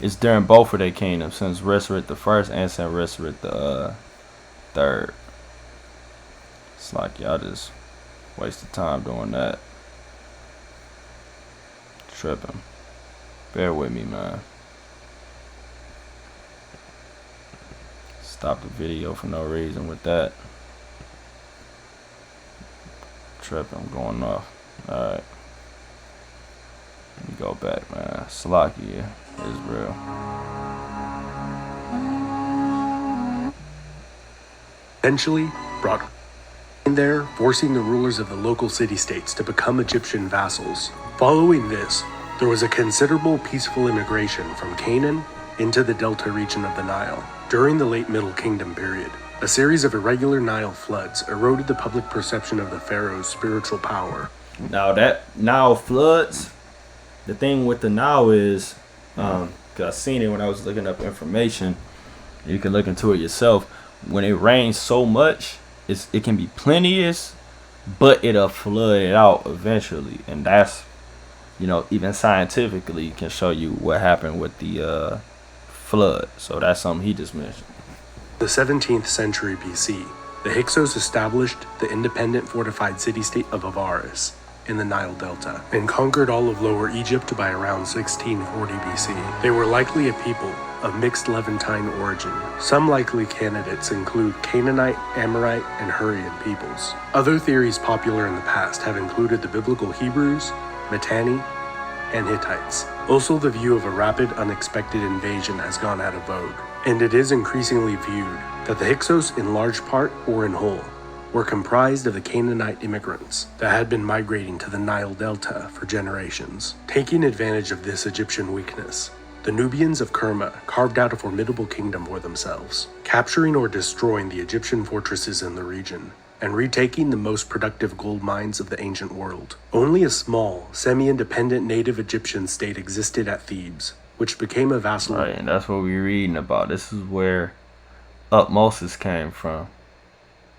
It's during both of their kingdoms, Senwosret I and Senwosret III. It's like y'all just wasted time doing that. Tripping. Bear with me, man. Stop the video for no reason with that. Tripping, I'm going off. Alright. Let me go back, man. Salakia is real. eventually brought in there, forcing the rulers of the local city-states to become Egyptian vassals. Following this, there was a considerable peaceful immigration from Canaan into the delta region of the Nile. During the late Middle Kingdom period, a series of irregular Nile floods eroded the public perception of the pharaoh's spiritual power. Now that Nile floods, the thing with the Nile is, because I seen it when I was looking up information, you can look into it yourself. When it rains so much, it can be plenteous, but it'll flood it out eventually, and that's, you know, even scientifically can show you what happened with the flood. So that's something he just mentioned. The 17th century BC, the Hyksos established the independent fortified city-state of Avaris in the Nile Delta and conquered all of Lower Egypt by around 1640 BC. They were likely a people of mixed Levantine origin. Some likely candidates include Canaanite, Amorite, and Hurrian peoples. Other theories popular in the past have included the biblical Hebrews, Mitanni, and Hittites. Also, the view of a rapid, unexpected invasion has gone out of vogue, and it is increasingly viewed that the Hyksos, in large part or in whole, were comprised of the Canaanite immigrants that had been migrating to the Nile Delta for generations. Taking advantage of this Egyptian weakness, the Nubians of Kerma carved out a formidable kingdom for themselves, capturing or destroying the Egyptian fortresses in the region, and retaking the most productive gold mines of the ancient world. Only a small, semi-independent native Egyptian state existed at Thebes, which became a vassal. Right, and that's what we're reading about. This is where Utmosis came from.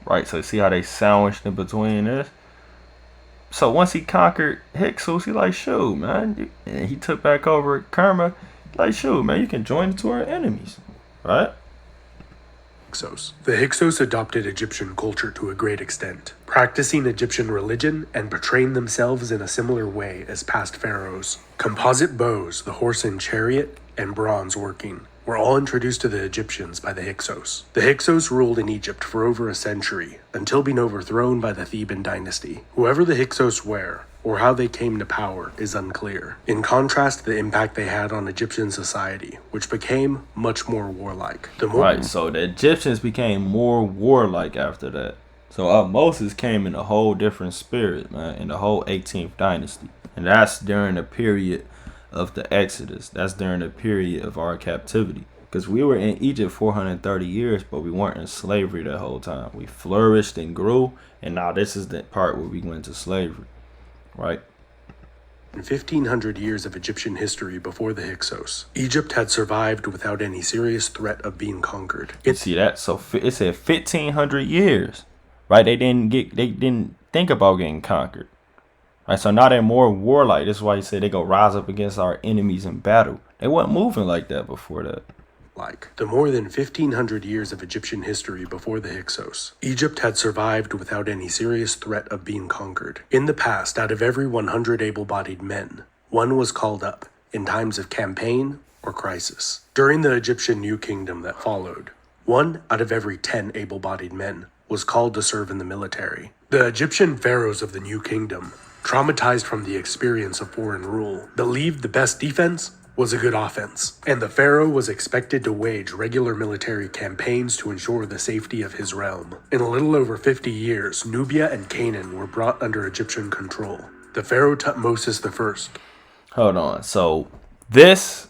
Right, so see how they sandwiched in between this? So once he conquered Hyksos, he like, shoot, man. And he took back over Kerma. Like, shoot, man, you can join the two our enemies, right? Hyksos. The Hyksos adopted Egyptian culture to a great extent, practicing Egyptian religion and portraying themselves in a similar way as past pharaohs. Composite bows, the horse and chariot, and bronze working were all introduced to the Egyptians by the Hyksos. The Hyksos ruled in Egypt for over a century, until being overthrown by the Theban dynasty. Whoever the Hyksos were, or how they came to power, is unclear. In contrast to the impact they had on Egyptian society, which became much more warlike. Right, so the Egyptians became more warlike after that. So Moses came in a whole different spirit, man, in the whole 18th dynasty. And that's during the period of the Exodus. That's during the period of our captivity. Because we were in Egypt 430 years, but we weren't in slavery the whole time. We flourished and grew, and now this is the part where we went into slavery, right? In 1500 years of Egyptian history before the Hyksos, Egypt had survived without any serious threat of being conquered. See that? So it said 1500 years, right? They didn't think about getting conquered. Right, so now they're more warlike. This is why he said they go rise up against our enemies in battle. They weren't moving like that before that. Like the more than 1500 years of Egyptian history before the Hyksos, Egypt had survived without any serious threat of being conquered. In the past, out of every 100 able-bodied men, one was called up in times of campaign or crisis. During the Egyptian New Kingdom that followed, 1 out of every 10 able-bodied men was called to serve in the military. The Egyptian pharaohs of the New Kingdom, traumatized from the experience of foreign rule, believed the best defense was a good offense, and the pharaoh was expected to wage regular military campaigns to ensure the safety of his realm. In a little over 50 years, Nubia and Canaan were brought under Egyptian control. The pharaoh Tutmosis I. Hold on. So this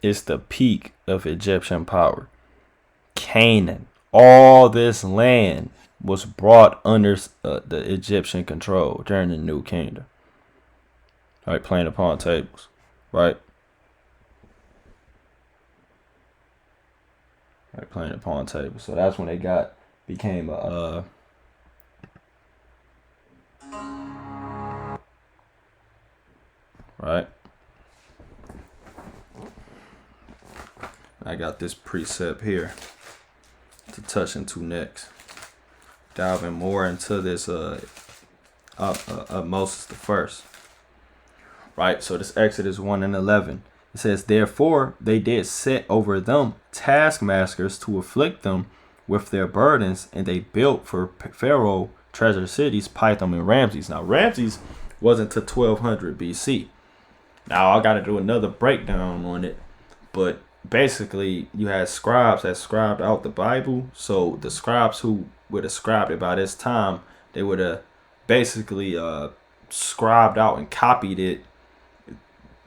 is the peak of Egyptian power. Canaan, all this land was brought under the Egyptian control during the New Kingdom. Right, playing upon tables, right? Right, playing upon tables. So that's when they became a right. I got this precept here to touch into next. Diving more into this Moses the first. Right, so this Exodus 1:11. It says, therefore they did set over them taskmasters to afflict them with their burdens, and they built for Pharaoh treasure cities, Pithom and Ramses. Now Ramses wasn't to 1200 BC. Now I got to do another breakdown on it, but basically you had scribes that scribed out the Bible. So the scribes who would have scribed it by this time, they would have basically scribed out and copied it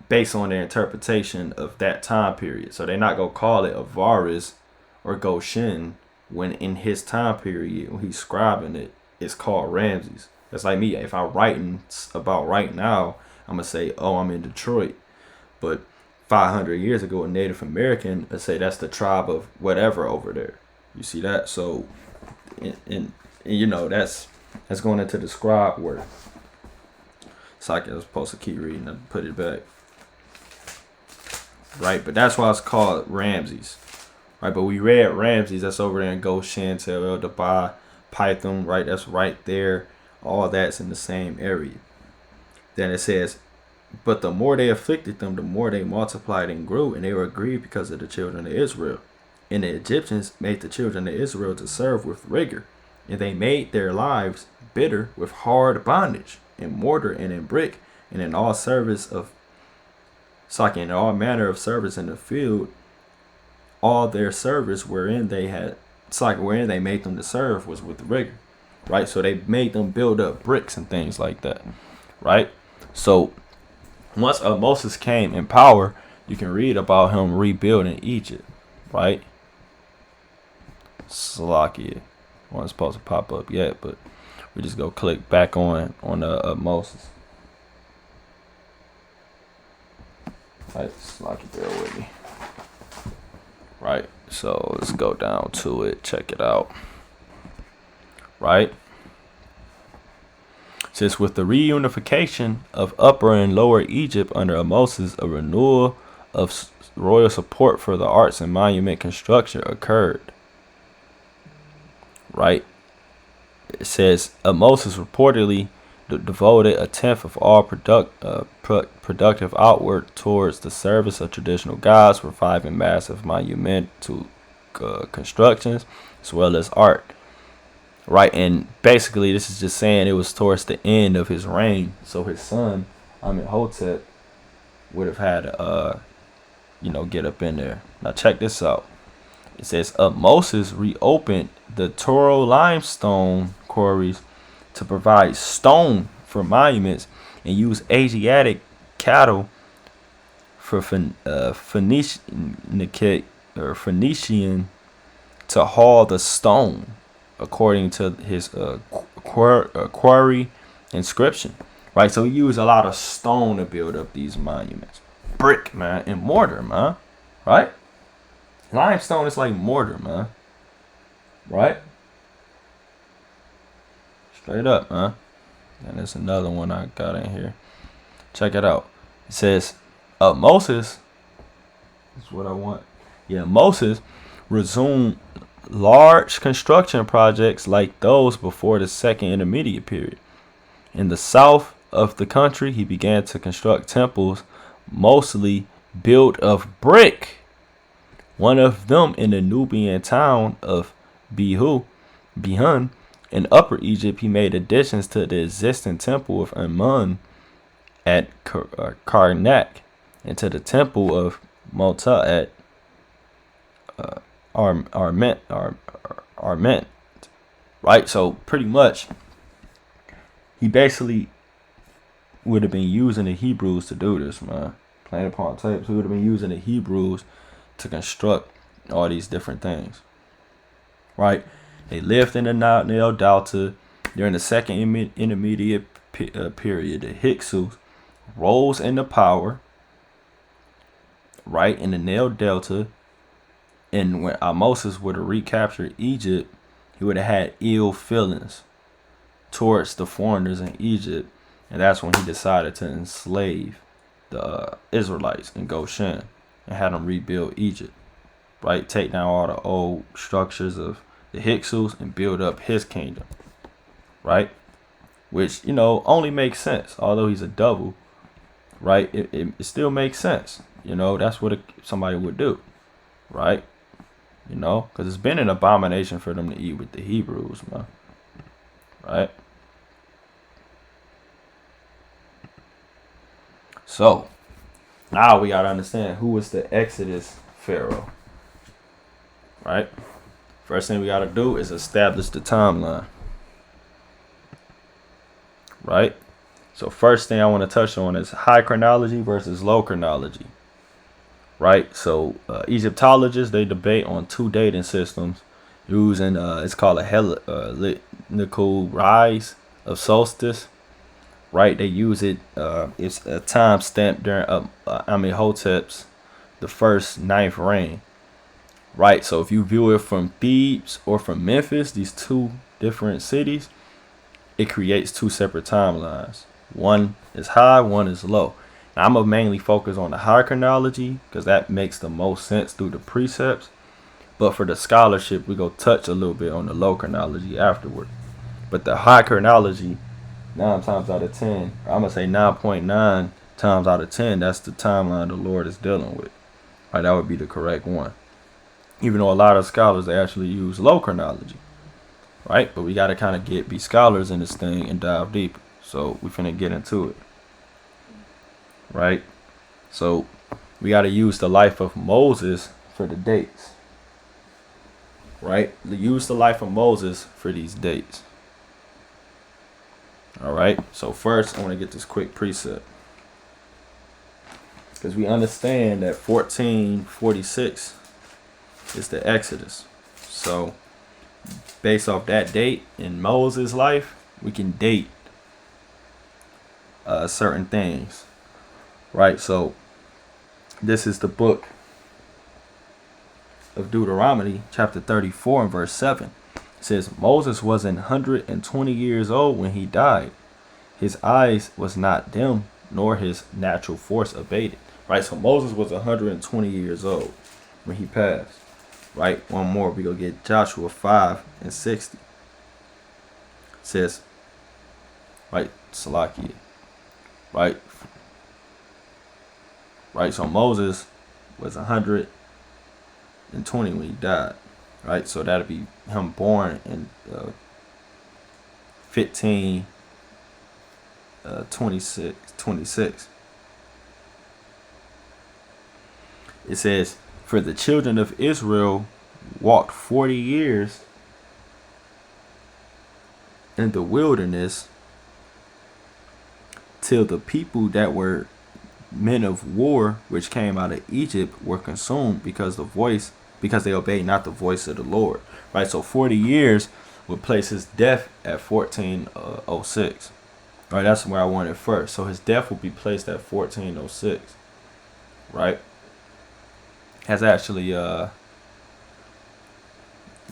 based on their interpretation of that time period. So they're not going to call it Avaris or Goshen when in his time period, when he's scribing it, it's called Ramses. That's like me. If I'm writing about right now, I'm going to say, oh, I'm in Detroit. But 500 years ago, a Native American would say that's the tribe of whatever over there. You see that? So, and you know, that's going into the scribe work. So I was supposed to keep reading and put it back. Right, but that's why it's called Ramses. Right, but we read Ramses, that's over there in Goshen, Tel El Dabai, Pithom, right, that's right there. All that's in the same area. Then it says, but the more they afflicted them, the more they multiplied and grew, and they were grieved because of the children of Israel. And the Egyptians made the children of Israel to serve with rigor, and they made their lives bitter with hard bondage, in mortar and in brick, and in all service of in all manner of service in the field. All their service wherein they made them to serve was with rigor. Right? So they made them build up bricks and things like that. Right? So once Moses came in power, you can read about him rebuilding Egypt. Right? Salakia. Wasn't supposed to pop up yet, but we just go click back on Moses. Right, Salakia, bear with me. Right, so let's go down to it. Check it out. Right. says, with the reunification of Upper and Lower Egypt under Moses, a renewal of royal support for the arts and monument construction occurred. Right? It says, Moses reportedly devoted a tenth of all productive outward towards the service of traditional gods, reviving massive monumental constructions as well as art. Right, and basically this is just saying it was towards the end of his reign, so his son Amenhotep would have had get up in there. Now check this out. It says Moses reopened the Toro limestone quarries to provide stone for monuments and use Asiatic cattle for Phoenician to haul the stone, according to his quarry inscription. Right, so he used a lot of stone to build up these monuments. Brick, man, and mortar, man. Right? Limestone is like mortar, man. Right? Straight up, man. And there's another one I got in here. Check it out. It says, Moses, this is what I want. Yeah, Moses resumed large construction projects like those before the second intermediate period. In the south of the country, he began to construct temples mostly built of brick. One of them in the Nubian town of Bihun. In Upper Egypt, he made additions to the existing temple of Amun at Karnak and to the temple of Mota at Arment. Right? So pretty much he basically would have been using the Hebrews to do this, man. Playing upon tapes. He would have been using the Hebrews to construct all these different things. Right? They lived in the Nile Delta during the second intermediate period. The Hyksos rose into power, right, in the Nile Delta. And when Moses would have recaptured Egypt, he would have had ill feelings towards the foreigners in Egypt. And that's when he decided to enslave the Israelites in Goshen and had them rebuild Egypt. Right? Take down all the old structures of the Hyksos and build up his kingdom. Right? Which, only makes sense. Although he's a double, right? It still makes sense. That's what somebody would do. Right? Because it's been an abomination for them to eat with the Hebrews, man. Right? So, now we got to understand who was the Exodus Pharaoh. Right? First thing we got to do is establish the timeline. Right? So first thing I want to touch on is high chronology versus low chronology. Right? So Egyptologists, they debate on two dating systems using, it's called a hellenical rise of solstice. Right? They use it, it's a time stamp during Amenhotep's the first ninth reign. Right, so if you view it from Thebes or from Memphis, these two different cities, it creates two separate timelines. One is high, one is low. Now, I'm going to mainly focus on the high chronology because that makes the most sense through the precepts. But for the scholarship, we're going to touch a little bit on the low chronology afterward. But the high chronology, 9 times out of 10, I'm going to say 9.9 times out of 10, that's the timeline the Lord is dealing with. Right, that would be the correct one. Even though a lot of scholars, they actually use low chronology. Right? But we got to kind of be scholars in this thing and dive deeper. So we finna get into it. Right? So we got to use the life of Moses for the dates. Right? Use the life of Moses for these dates. All right? So first, I want to get this quick precept. Because we understand that 1446 is the Exodus. So based off that date in Moses' life, we can date certain things. Right? So this is the book of Deuteronomy, chapter 34 and verse 7. It says, Moses was 120 years old when he died. his eyes was not dim, nor his natural force abated. Right, so Moses was 120 years old when he passed. Right, one more, we go get Joshua 5:60. It says, right, Salakia. Right, so Moses was 120 when he died. Right, so that'll be him born in 26. It says, for the children of Israel walked 40 years in the wilderness till the people that were men of war which came out of Egypt were consumed because they obeyed not the voice of the Lord. Right, so 40 years would place his death at 1406. Right, that's where I wanted first. So his death will be placed at 1406. Right, has actually I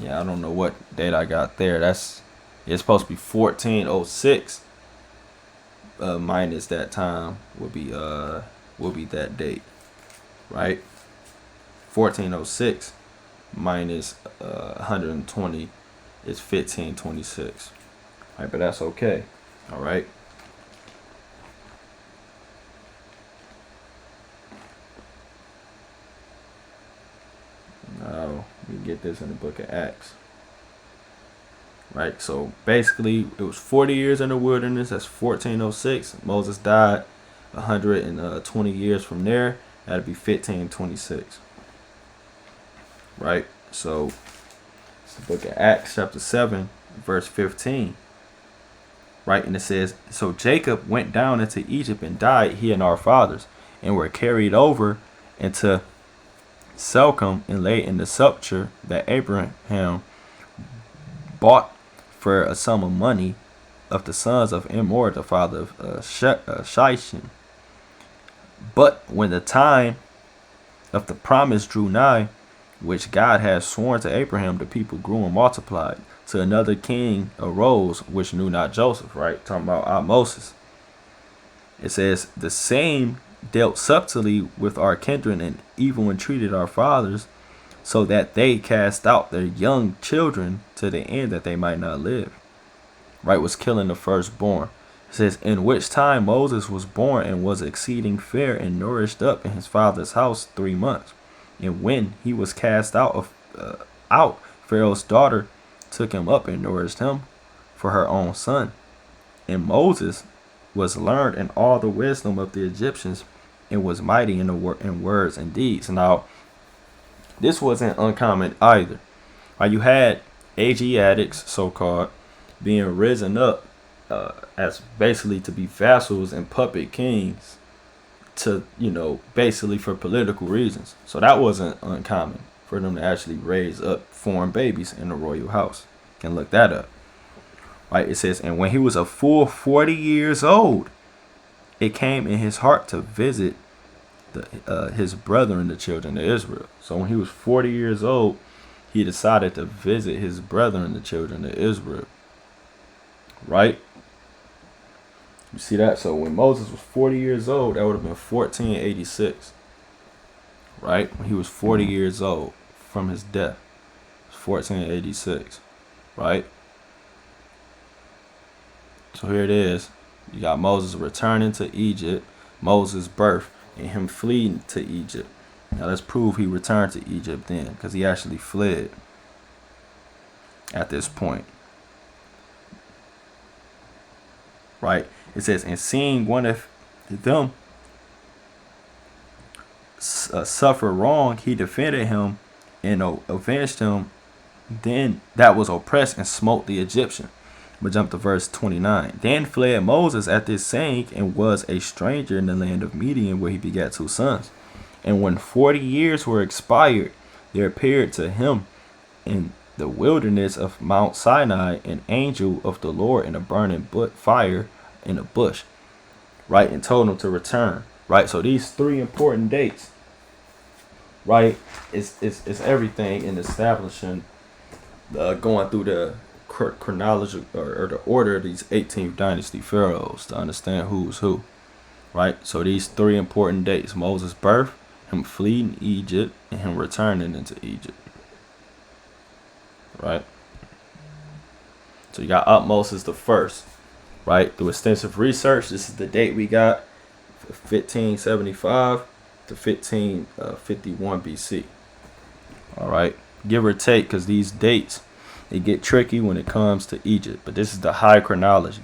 don't know what date I got there. It's supposed to be 1406 minus that time will be that date. Right, 1406 minus 120 is 1526. Right, but that's okay. All right. Now we get this in the book of Acts. Right, so basically it was 40 years in the wilderness. That's 1406. Moses died 120 years from there. That'd be 1526. Right, so it's the book of Acts chapter 7 verse 15. Right, and it says, so Jacob went down into Egypt and died, he and our fathers, and were carried over into Selcom and laid in the sepulchre that Abraham bought for a sum of money of the sons of Emor, the father of Shishim. But when the time of the promise drew nigh, which God had sworn to Abraham, the people grew and multiplied. So another king arose, which knew not Joseph. Right, talking about Moses. It says, the same dealt subtly with our kindred and evil entreated our fathers, so that they cast out their young children to the end that they might not live. Right, was killing the firstborn. It says, in which time Moses was born and was exceeding fair and nourished up in his father's house 3 months. And when he was cast out, Pharaoh's daughter took him up and nourished him for her own son. And Moses was learned in all the wisdom of the Egyptians and was mighty in words and deeds. Now, this wasn't uncommon either. You had Asiatics, so-called, being risen up as basically to be vassals and puppet kings to, basically for political reasons. So that wasn't uncommon for them to actually raise up foreign babies in the royal house. You can look that up. Right, it says, and when he was a full 40 years old, it came in his heart to visit his brethren, the children of Israel. So when he was 40 years old, he decided to visit his brethren, the children of Israel. Right? You see that? So when Moses was 40 years old, that would have been 1486. Right? When he was 40 years old from his death. 1486. Right? So here it is. You got Moses returning to Egypt, Moses' birth, and him fleeing to Egypt. Now let's prove he returned to Egypt then, because he actually fled at this point. Right? It says, and seeing one of them suffer wrong, he defended him and avenged him. Then that was oppressed and smote the Egyptian. But jump to verse 29. Then fled Moses at this saying, and was a stranger in the land of Midian, where he begat 2 sons. And when 40 years were expired, there appeared to him in the wilderness of Mount Sinai an angel of the Lord in a burning fire in a bush. Right, and told him to return. Right, so these 3 important dates, right, is everything in establishing going through chronology or the order of these 18th dynasty pharaohs to understand who's who, right? So these three important dates: Moses' birth, him fleeing Egypt, and him returning into Egypt, right? So you got Utmost the first, right? Through extensive research, this is the date we got, 1575 to 1551 BC. All right, give or take, because these dates, they get tricky when it comes to Egypt, but this is the high chronology.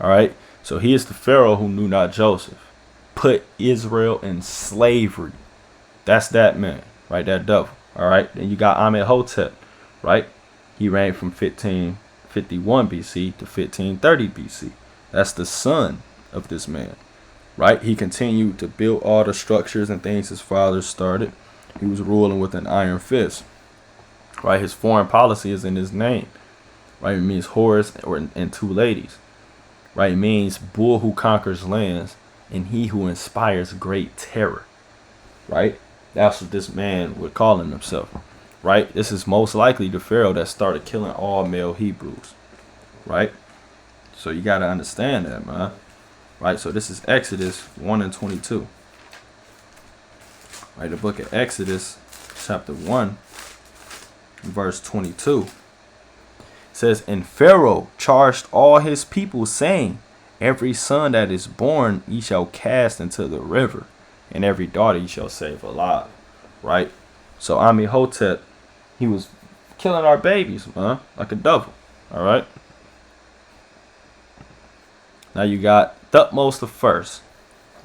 All right, so he is the Pharaoh who knew not Joseph, put Israel in slavery. That's that man, right? That devil. All right, then you got Amenhotep, right? He reigned from 1551 BC to 1530 BC. That's the son of this man, right? He continued to build all the structures and things his father started. He was ruling with an iron fist, right? His foreign policy is in his name, right? It means Horus and two ladies, right? It means bull who conquers lands and he who inspires great terror, right? That's what this man would call himself, right? This is most likely the Pharaoh that started killing all male Hebrews, right? So you got to understand that, man, right? So this is Exodus 1 and 22. Right, the book of Exodus, chapter 1, verse 22. It says, "And Pharaoh charged all his people, saying, Every son that is born ye shall cast into the river, and every daughter ye shall save alive." Right? So Amenhotep, he was killing our babies, man, like a devil. All right? Now you got Thutmose the first,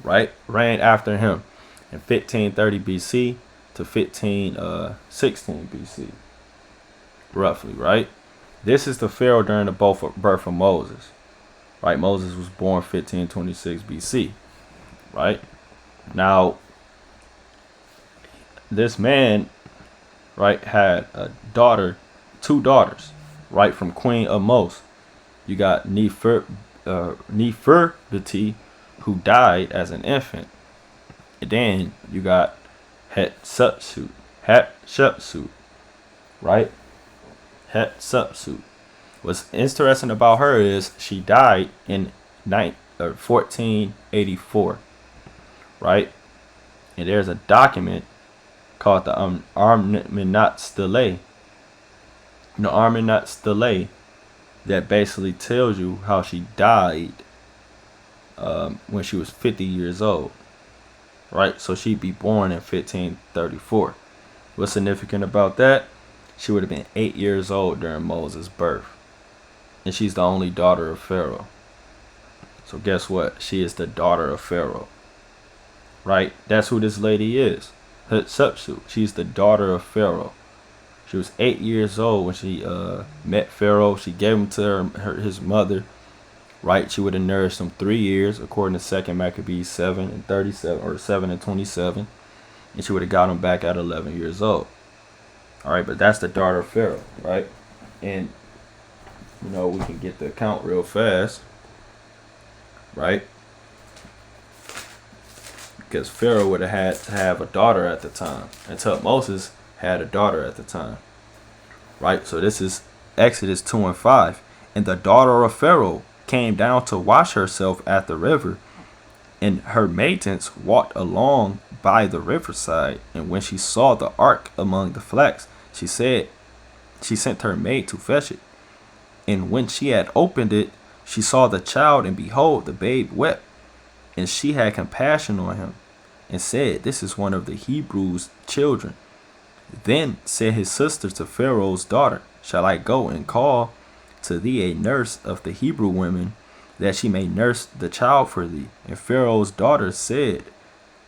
right? Reigned after him in 1530 BC to 1516 BC, roughly, right? This is the Pharaoh during the birth of Moses, right? Moses was born 1526 BC, right? Now, this man, right, had a daughter, two daughters, right, from Queen Amos. You got Nefertiti, who died as an infant. And then you got Hatshepsut, right? Hatshepsut. What's interesting about her is she died in 1484, right? And there's a document called the Armenat Stele. The Armenat Stele that basically tells you how she died when she was 50 years old. Right, so she'd be born in 1534. What's significant about that? She would have been 8 years old during Moses' birth. And she's the only daughter of Pharaoh. So guess what? She is the daughter of Pharaoh. Right? That's who this lady is. Hatshepsut. She's the daughter of Pharaoh. She was 8 years old when she met Pharaoh. She gave him to his mother. Right, she would have nourished him 3 years, according to 2 Maccabees 7 and 37, or 7 and 27, and she would have got him back at 11 years old. All right, but that's the daughter of Pharaoh, right? And you know, we can get the account real fast, right? Because Pharaoh would have had to have a daughter at the time, and Moses had a daughter at the time, right? So this is Exodus 2 and 5, and the daughter of Pharaoh came down to wash herself at the river, and her maidens walked along by the riverside. And when she saw the ark among the flax, she sent her maid to fetch it. And when she had opened it, she saw the child, and behold, the babe wept. And she had compassion on him, and said, This is one of the Hebrews' children. Then said his sister to Pharaoh's daughter, Shall I go and call to thee a nurse of the Hebrew women, that she may nurse the child for thee? And Pharaoh's daughter said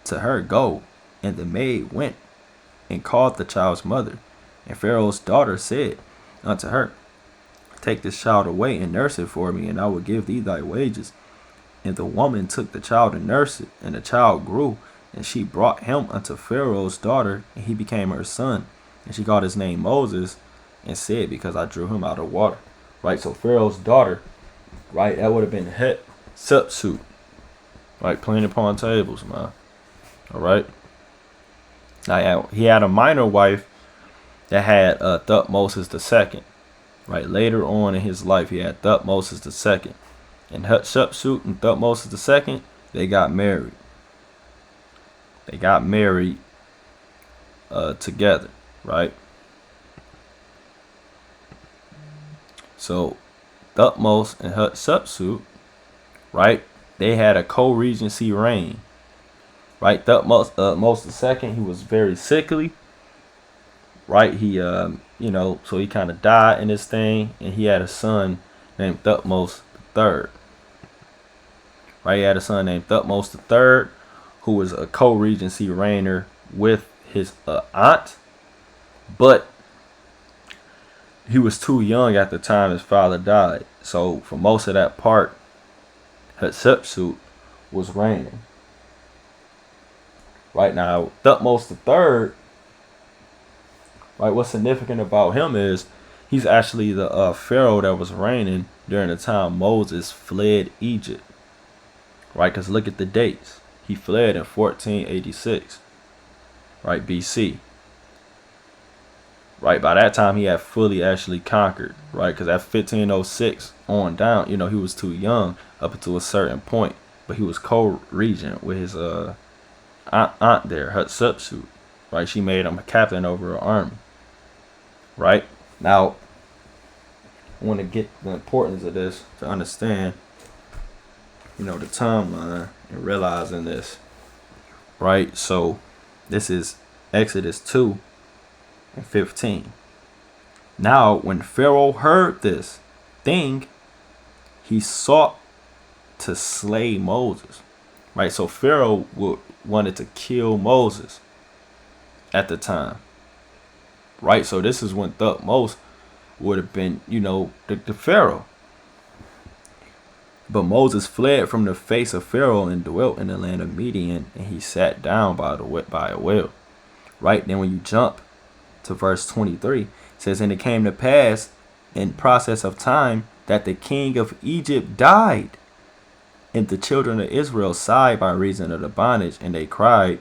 to her, Go. And the maid went and called the child's mother. And Pharaoh's daughter said unto her, Take this child away and nurse it for me, and I will give thee thy wages. And the woman took the child and nursed it, and the child grew, and she brought him unto Pharaoh's daughter, and he became her son. And she called his name Moses, and said, Because I drew him out of water. Right, so Pharaoh's daughter, right, that would have been Hatshepsut, right, playing upon tables, man. All right. Now he had a minor wife that had Thutmose II, Right, later on in his life, he had Thutmose II. And Hatshepsut and Thutmose II, they got married. They got married together, right? So Thutmose and Hatshepsut, right, they had a co-regency reign. Right, Thutmose II, he was very sickly. Right, he so he kind of died in this thing, and he had a son named Thutmose III. Right, he had a son named Thutmose III, who was a co-regency reigner with his aunt, but he was too young at the time his father died. So for most of that part, Hatshepsut was reigning. Right now, Thutmose III, right, what's significant about him is he's actually the pharaoh that was reigning during the time Moses fled Egypt. Right, because look at the dates. He fled in 1486, right, BC. Right, by that time he had fully actually conquered, right, because at 1506 on down, he was too young up until a certain point, but he was co-regent with his aunt there, Hatshepsut, right. She made him a captain over her army. Right, now I want to get the importance of this to understand, the timeline and realizing this. Right, so this is Exodus 2 and 15. Now, when Pharaoh heard this thing, he sought to slay Moses. Right, so Pharaoh wanted to kill Moses at the time. Right, so this is when Thutmose would have been, the Pharaoh. But Moses fled from the face of Pharaoh and dwelt in the land of Midian, and he sat down by a well. Right, then when you jump to verse 23, it says, and it came to pass in process of time that the king of Egypt died, and the children of Israel sighed by reason of the bondage, and they cried,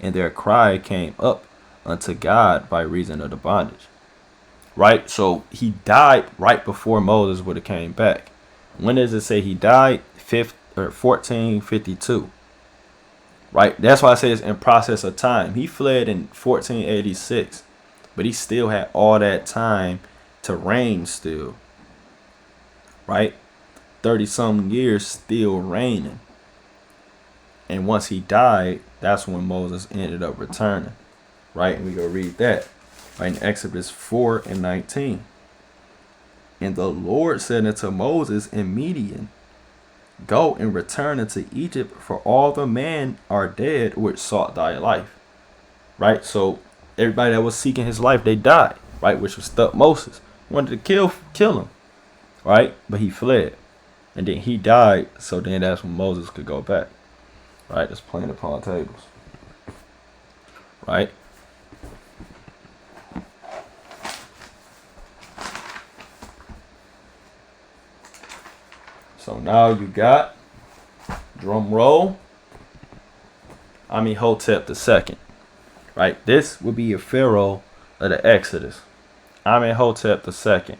and their cry came up unto God by reason of the bondage. Right, so he died right before Moses would have came back. When does it say he died? 1452. Right, that's why I say it's in process of time. He fled in 1486, but he still had all that time to reign still. Right, 30-something years still reigning. And once he died, that's when Moses ended up returning. Right, and we go read that right in Exodus 4 and 19. And the Lord said unto Moses in Midian, go and return into Egypt, for all the men are dead which sought thy life. Right, so everybody that was seeking his life, they died. Right, which was Thutmose. Wanted to kill him. Right, but he fled, and then he died. So then that's when Moses could go back. Right, that's playing upon tables. Right. So now you got, drum roll, Amenhotep II. Right, this would be a pharaoh of the Exodus. Amenhotep II.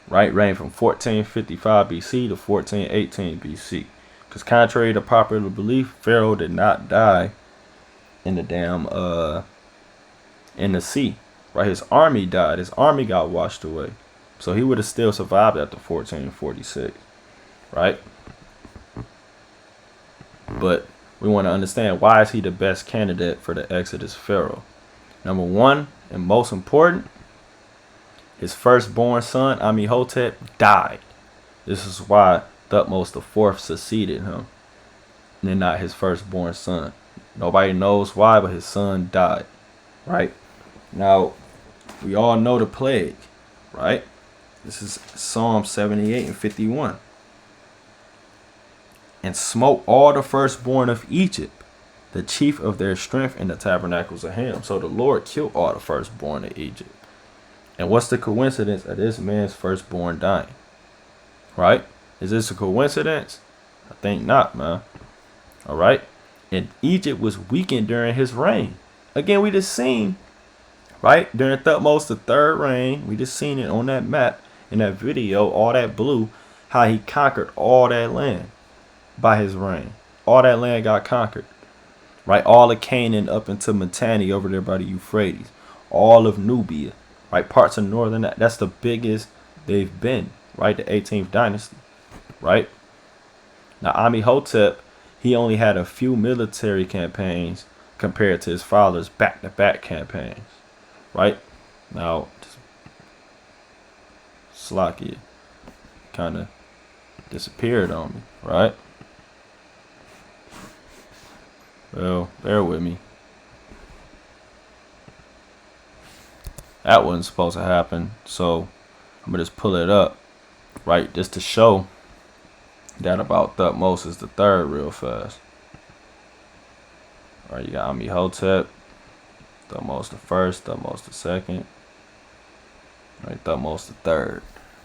Right, reigned from 1455 BC to 1418 BC. Because contrary to popular belief, Pharaoh did not die in the in the sea. Right, his army died. His army got washed away. So he would have still survived after 1446. Right, but we want to understand, why is he the best candidate for the Exodus pharaoh? Number one, and most important, his firstborn son Amenhotep died. This is why Thutmose IV succeeded him, and not his firstborn son. Nobody knows why, but his son died. Right, now we all know the plague. Right, this is Psalm 78 and 51. And smote all the firstborn of Egypt, the chief of their strength in the tabernacles of Ham. So the Lord killed all the firstborn of Egypt. And what's the coincidence of this man's firstborn dying? Right? Is this a coincidence? I think not, man. All right. And Egypt was weakened during his reign. Again, we just seen, right, during Thutmose III reign, we just seen it on that map. in that video, all that blue, how he conquered all that land by his reign. All that land got conquered. Right? All of Canaan up into Mitanni over there by the Euphrates. All of Nubia. Right? Parts of northern, that's the biggest they've been. Right? The 18th dynasty. Right? Now, Amenhotep, he only had a few military campaigns compared to his father's back-to-back campaigns. Right? Now, Slakia kind of disappeared on me. Right? Well, bear with me. That wasn't supposed to happen, so I'm gonna just pull it up, right, just to show that about Thutmose III real fast. All right, you got Amenhotep, Thutmose I, Thutmose II, right, Thutmose III.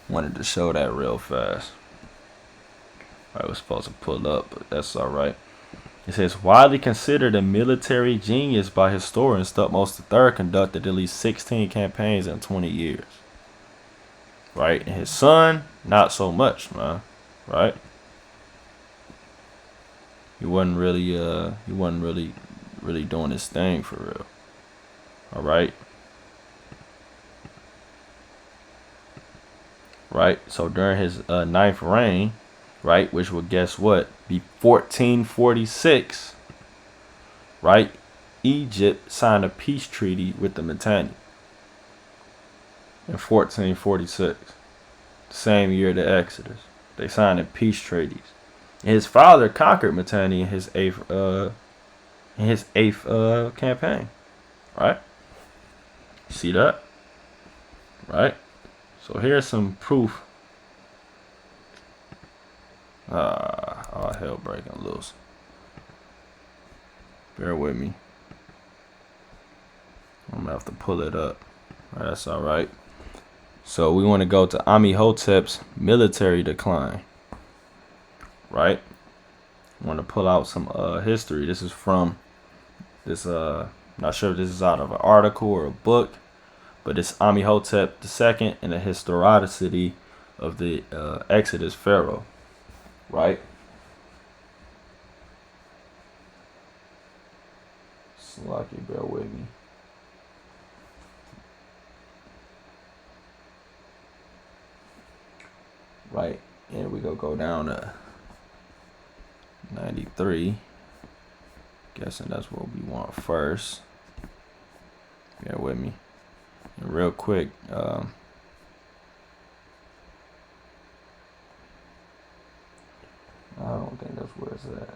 Wanted to show that real fast. I was supposed to pull up, but that's all right. It says, widely considered a military genius by historians, Thutmose III conducted at least 16 campaigns in 20 years. Right? And his son, not so much, man. Right? He wasn't really doing his thing for real. All right? Right? So during his ninth reign, right, which would, guess what, be 1446, right, Egypt signed a peace treaty with the Mitanni in 1446, same year the Exodus. They signed a peace treaties. And his father conquered Mitanni in his eighth campaign, right? See that? Right? So here's some proof. All hell breaking loose. Bear with me. I'm gonna have to pull it up. That's all right. So we want to go to Amenhotep's military decline. Right? I want to pull out some history. This is from this. Not sure if this is out of an article or a book, but it's Amenhotep II and the historicity of the Exodus Pharaoh. Right? Lucky, bear with me. Right, and we go down to 93. Guessing that's what we want first. Bear with me. And real quick, I don't think that's where it's at.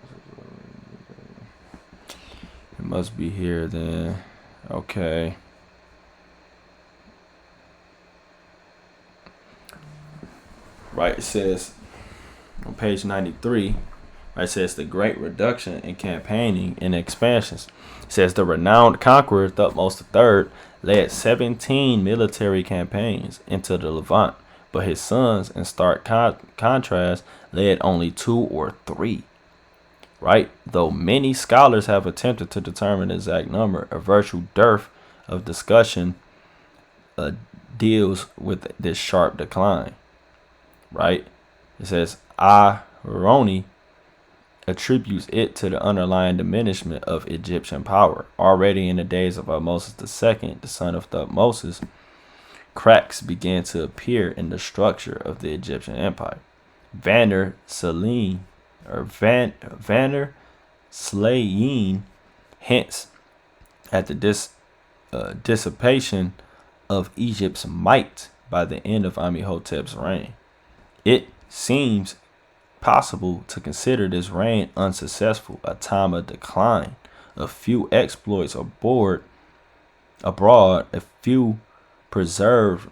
It must be here then. Okay. Right, it says on page 93, right, it says the great reduction in campaigning and expansions. It says the renowned conqueror Thutmose III led 17 military campaigns into the Levant, but his sons, in stark contrast, led only 2 or 3. Right? Though many scholars have attempted to determine the exact number, a virtual dearth of discussion deals with this sharp decline. Right? It says Aharoni attributes it to the underlying diminishment of Egyptian power. Already in the days of Ahmose II, the son of Thutmose, cracks began to appear in the structure of the Egyptian empire. Vanner Slayeen hints at the dissipation of Egypt's might by the end of Amenhotep's reign. It seems possible to consider this reign unsuccessful, a time of decline, a few exploits abroad, a few preserved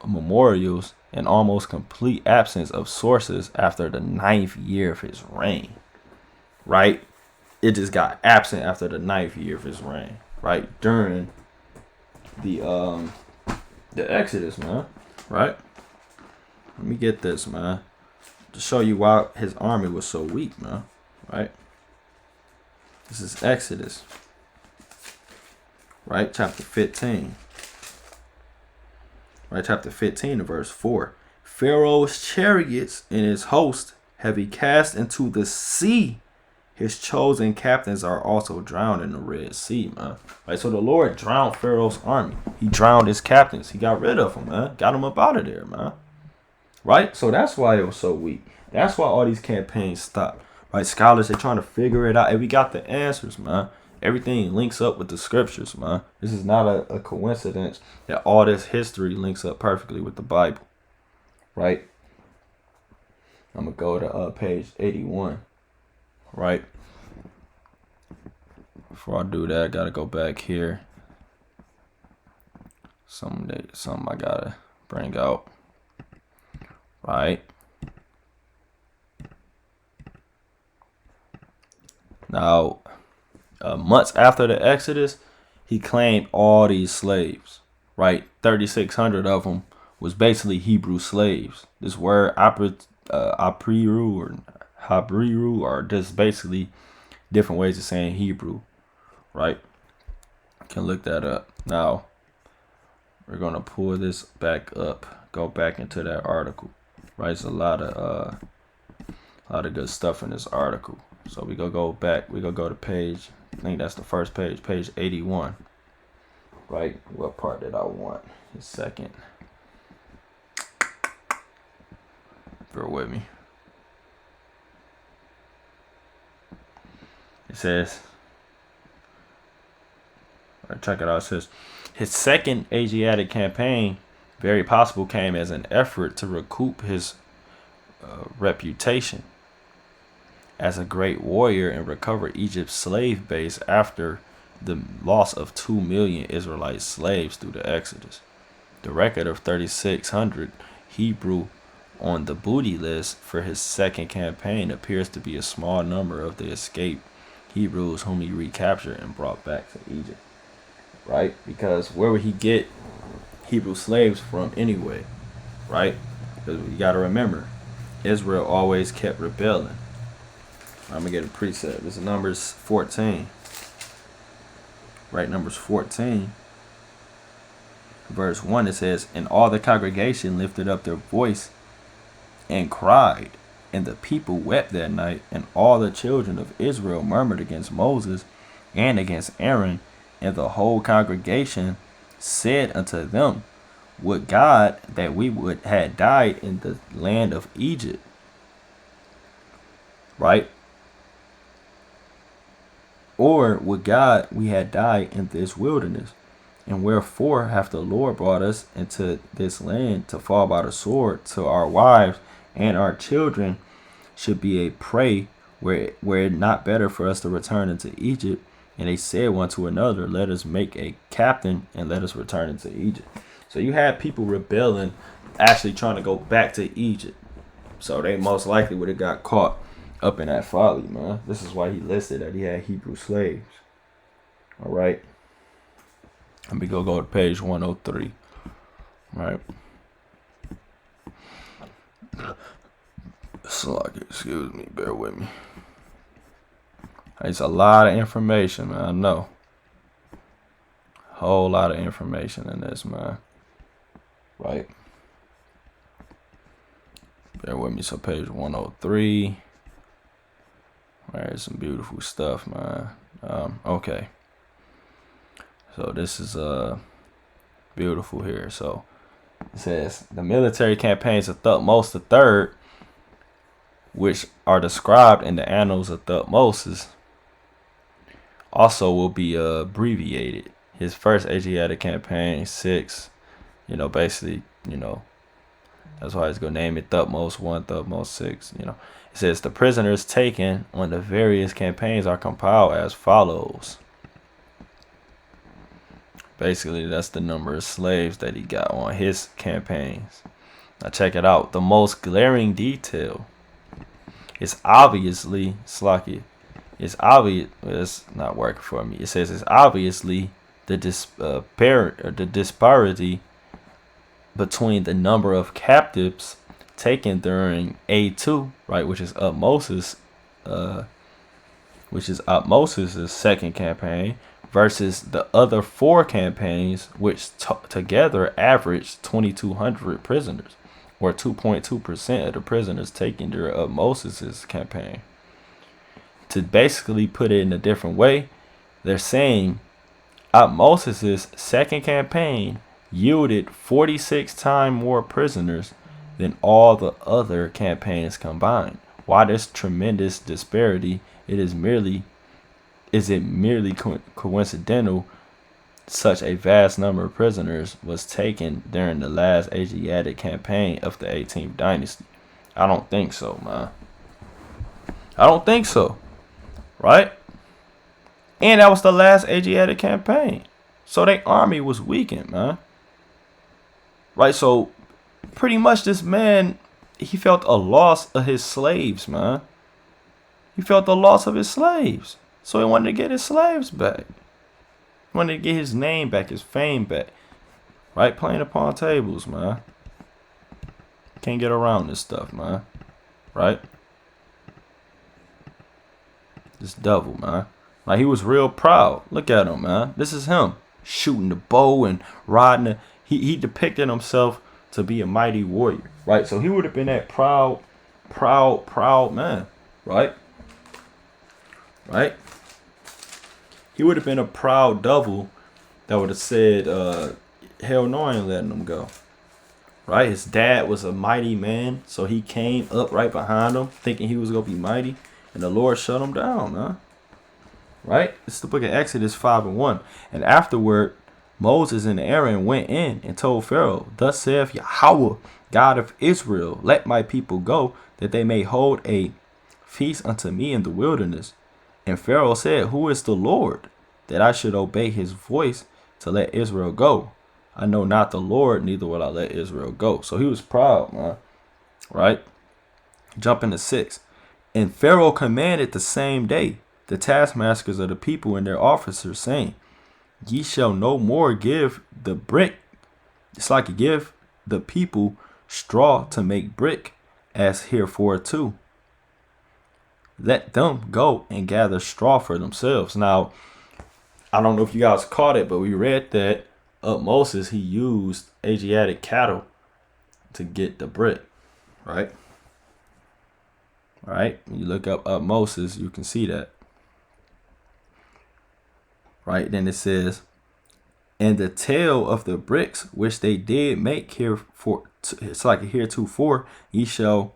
memorials, and almost complete absence of sources after the 9th year of his reign. Right? It just got absent after the 9th year of his reign. Right? During the Exodus, man. Right? Let me get this, man. To show you why his army was so weak, man. Right? This is Exodus. Right? Chapter 15. Right, chapter 15 verse 4. Pharaoh's chariots and his host have he cast into the sea. His chosen captains are also drowned in the Red Sea, man. Right, so the Lord drowned Pharaoh's army. He drowned his captains. He got rid of them, man. Got them up out of there, man. Right, so that's why it was so weak. That's why all these campaigns stopped. Right, scholars, they're trying to figure it out. And we got the answers, man. Everything links up with the scriptures, man. This is not a coincidence that all this history links up perfectly with the Bible. Right? I'm going to go to page 81. Right? Before I do that, I got to go back here. Something I got to bring out. Right? Now, months after the Exodus, he claimed all these slaves, right? 3,600 of them was basically Hebrew slaves. This word apriru or habriru are just basically different ways of saying Hebrew, right? You can look that up. Now, we're going to pull this back up, go back into that article, right? There's a lot of good stuff in this article. So we gonna go back. We gonna go to page. I think that's the first page, page 81. Right. What part did I want? A second. Bear with me. It says. Check it out. It says his second Asiatic campaign, very possible, came as an effort to recoup his reputation as a great warrior and recover Egypt's slave base after the loss of 2 million Israelite slaves through the Exodus. The record of 3,600 Hebrew on the booty list for his second campaign appears to be a small number of the escaped Hebrews whom he recaptured and brought back to Egypt. Right? Because where would he get Hebrew slaves from anyway? Right? Because you got to remember, Israel always kept rebelling. I'm going to get a precept. This is Numbers 14. Right, Numbers 14. Verse 1, it says, and all the congregation lifted up their voice and cried, and the people wept that night, and all the children of Israel murmured against Moses and against Aaron, and the whole congregation said unto them, would God that we would had died in the land of Egypt. Right? Or would God we had died in this wilderness? And wherefore hath the Lord brought us into this land to fall by the sword, to our wives and our children should be a prey, were it not better for us to return into Egypt? And they said one to another, let us make a captain and let us return into Egypt. So you had people rebelling, actually trying to go back to Egypt. So they most likely would have got caught up in that folly, man. This is why he listed that he had Hebrew slaves. All right. Let me go to page 103. Right. Excuse me. Bear with me. It's a lot of information, man. I know. Whole lot of information in this, man. Right. Bear with me. So page 103. All right, some beautiful stuff, man. Okay. So this is beautiful here. So it says the military campaigns of Thutmose III, which are described in the annals of Thutmose, also will be abbreviated. His first Asiatic campaign, 6, basically, that's why he's going to name it Thutmose 1, Thutmose 6, It says the prisoners taken on the various campaigns are compiled as follows. Basically, that's the number of slaves that he got on his campaigns. Now check it out. The most glaring detail is obviously Slocky. It's obvious. It's not working for me. It says it's obviously the disparity between the number of captives taken during A2, right, which is Thutmose's second campaign, versus the other 4 campaigns, which together averaged 2,200 prisoners, or 2.2% of the prisoners taken during Moses' campaign. To basically put it in a different way, they're saying Moses' second campaign yielded 46 times more prisoners than all the other campaigns combined. Why this tremendous disparity? Is it merely coincidental such a vast number of prisoners was taken during the last Asiatic campaign of the 18th dynasty? I don't think so, man. I don't think so. Right? And that was the last Asiatic campaign. So their army was weakened, man. Right? So pretty much this man, he felt a loss of his slaves, man. He felt the loss of his slaves. So he wanted to get his slaves back. He wanted to get his name back, his fame back. Right? Playing upon tables, man. Can't get around this stuff, man. Right? This devil, man. Like, he was real proud. Look at him, man. This is him. Shooting the bow and riding. He depicted himself to be a mighty warrior. Right? So he would have been that proud man. Right? Right? He would have been a proud devil that would have said, hell no, I ain't letting him go. Right? His dad was a mighty man. So he came up right behind him thinking he was going to be mighty. And the Lord shut him down, man. Right? It's the book of Exodus 5:1. And afterward, Moses and Aaron went in and told Pharaoh, thus saith Yahweh, God of Israel, let my people go, that they may hold a feast unto me in the wilderness. And Pharaoh said, who is the Lord, that I should obey his voice to let Israel go? I know not the Lord, neither will I let Israel go. So he was proud, man. Right? Jump into 6. And Pharaoh commanded the same day the taskmasters of the people and their officers, saying, ye shall no more give the brick. It's like give the people straw to make brick, as heretofore. Let them go and gather straw for themselves. Now, I don't know if you guys caught it, but we read that Moses, he used Asiatic cattle to get the brick, right? All right, when you look up Moses, you can see that. Right, then it says, and the tale of the bricks which they did make here for, it's like heretofore, ye shall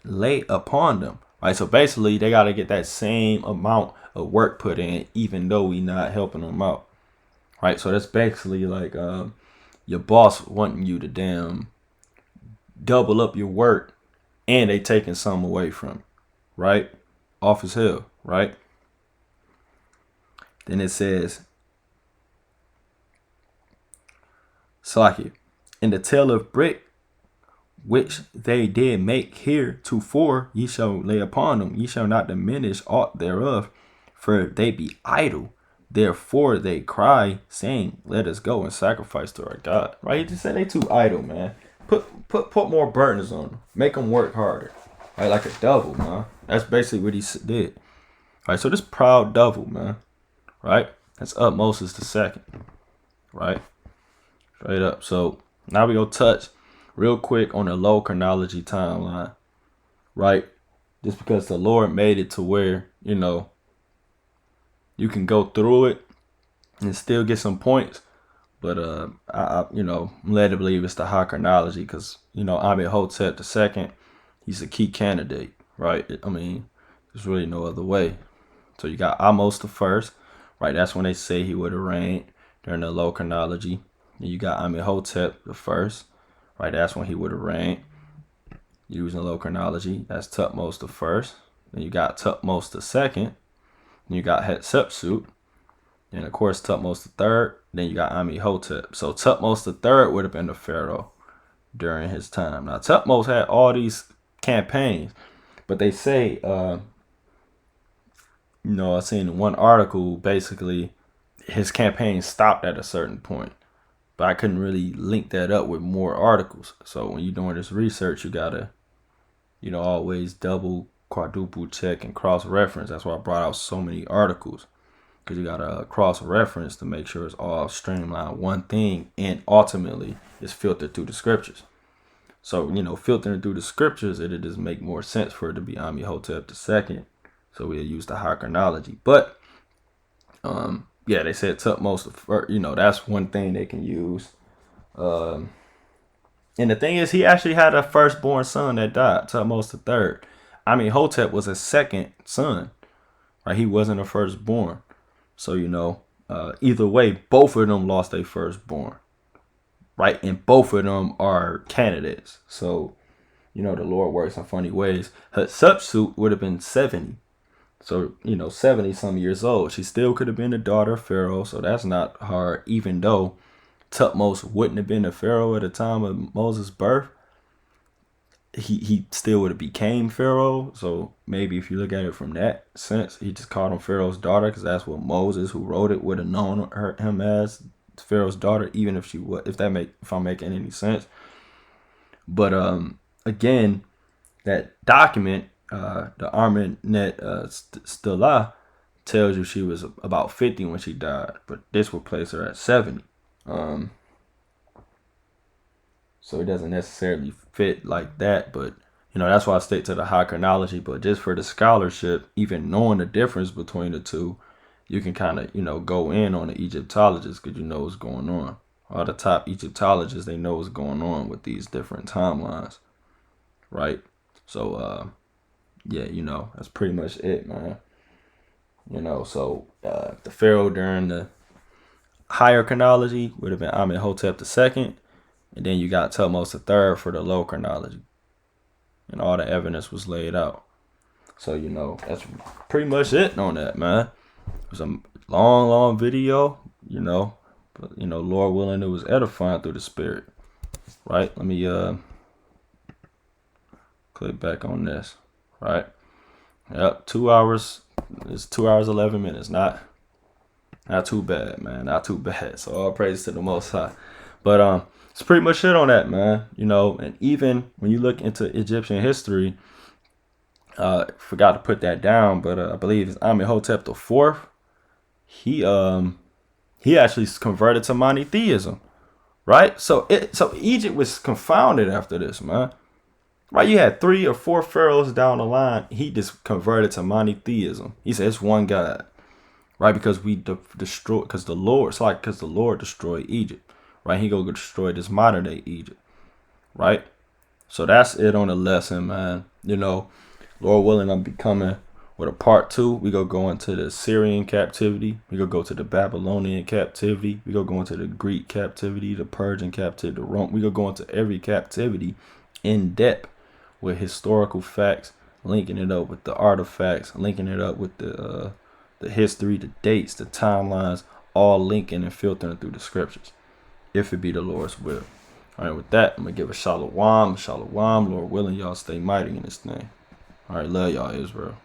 lay upon them. Right, so basically they got to get that same amount of work put in, even though we not helping them out. Right, so that's basically like your boss wanting you to damn double up your work, and they taking some away from you, right? Off his hill, right? Then it says, Slaki, in the tale of brick which they did make heretofore, ye shall lay upon them, ye shall not diminish aught thereof, for they be idle. Therefore they cry, saying, let us go and sacrifice to our God. Right? He just said they too idle, man. Put more burdens on them. Make them work harder. Right? Like a devil, man. That's basically what he did. Right? So this proud devil, man. Right? That's Moses the second. Right? Straight up. So now we go touch real quick on the low chronology timeline. Right? Just because the Lord made it to where, you know, you can go through it and still get some points. But I you know, I'm led to believe it's the high chronology because, you know, Amenhotep the second, he's a key candidate, right? I mean, there's really no other way. So you got Amos the first, right? That's when they say he would have reigned during the low chronology. And you got Amenhotep the first, right? That's when he would have reigned using low chronology. That's Tutmos the first. Then you got Tutmos the second. Then you got Hatshepsut. And of course, Tutmos the third. Then you got Amenhotep. So Tutmos the third would have been the pharaoh during his time. Now Tutmos had all these campaigns, but they say, you know, I seen in one article basically his campaign stopped at a certain point, but I couldn't really link that up with more articles. So when you're doing this research, you gotta, you know, always double, quadruple check and cross reference. That's why I brought out so many articles. because you got to cross-reference to make sure it's all streamlined one thing, and ultimately it's filtered through the scriptures. So, filtering through the scriptures, it'll just make more sense for it to be Amenhotep II. So we'll use the high chronology. But, yeah, they said Tutmosis I, that's one thing they can use. And the thing is, he actually had a firstborn son that died, Tutmosis III. Amenhotep was a second son, right? He wasn't a firstborn. So, either way, both of them lost their firstborn, right? And both of them are candidates. So, the Lord works in funny ways. Hatshepsut would have been 70. So, 70 some years old. She still could have been the daughter of Pharaoh. So that's not hard, even though Tutmos wouldn't have been a Pharaoh at the time of Moses' birth. He still would have became Pharaoh. So maybe if you look at it from that sense, he just called him Pharaoh's daughter, because that's what Moses, who wrote it, would have known him as, Pharaoh's daughter, even if if I'm making any sense. But again, that document, the Armanet Stela, tells you she was about 50 when she died, but this would place her at 70. So it doesn't necessarily fit like that, but that's why I stick to the high chronology. But just for the scholarship, even knowing the difference between the two, you can kind of go in on the Egyptologists, because you know what's going on. All the top Egyptologists, they know what's going on with these different timelines, right? So yeah, that's pretty much it, man. So the Pharaoh during the higher chronology would have been Amenhotep II. And then you got Tutmosis III for the low chronology. And all the evidence was laid out. So, that's pretty much it on that, man. It was a long video, But, Lord willing, it was edifying through the Spirit. Right? Let me click back on this. Right? Yep, 2 hours. It's 2 hours, 11 minutes. Not too bad, man. Not too bad. So all praise to the Most High. But, it's pretty much it on that, man. And even when you look into Egyptian history, forgot to put that down, but I believe it's Amenhotep IV. He actually converted to monotheism, right? So Egypt was confounded after this, man. Right? You had 3 or 4 pharaohs down the line. He just converted to monotheism. He said it's one God, right? Because we destroy, because the Lord destroyed Egypt. Right, he go destroy this modern day Egypt, right? So that's it on the lesson, man. Lord willing, I'm be coming with a part 2. We go into the Syrian captivity. We go to the Babylonian captivity. We go into the Greek captivity, the Persian captivity, the Rome. We go into every captivity in depth with historical facts, linking it up with the artifacts, linking it up with the history, the dates, the timelines, all linking and filtering through the scriptures, if it be the Lord's will. All right, with that, I'm going to give a shalom. Lord willing, y'all stay mighty in this thing. All right, love y'all, Israel.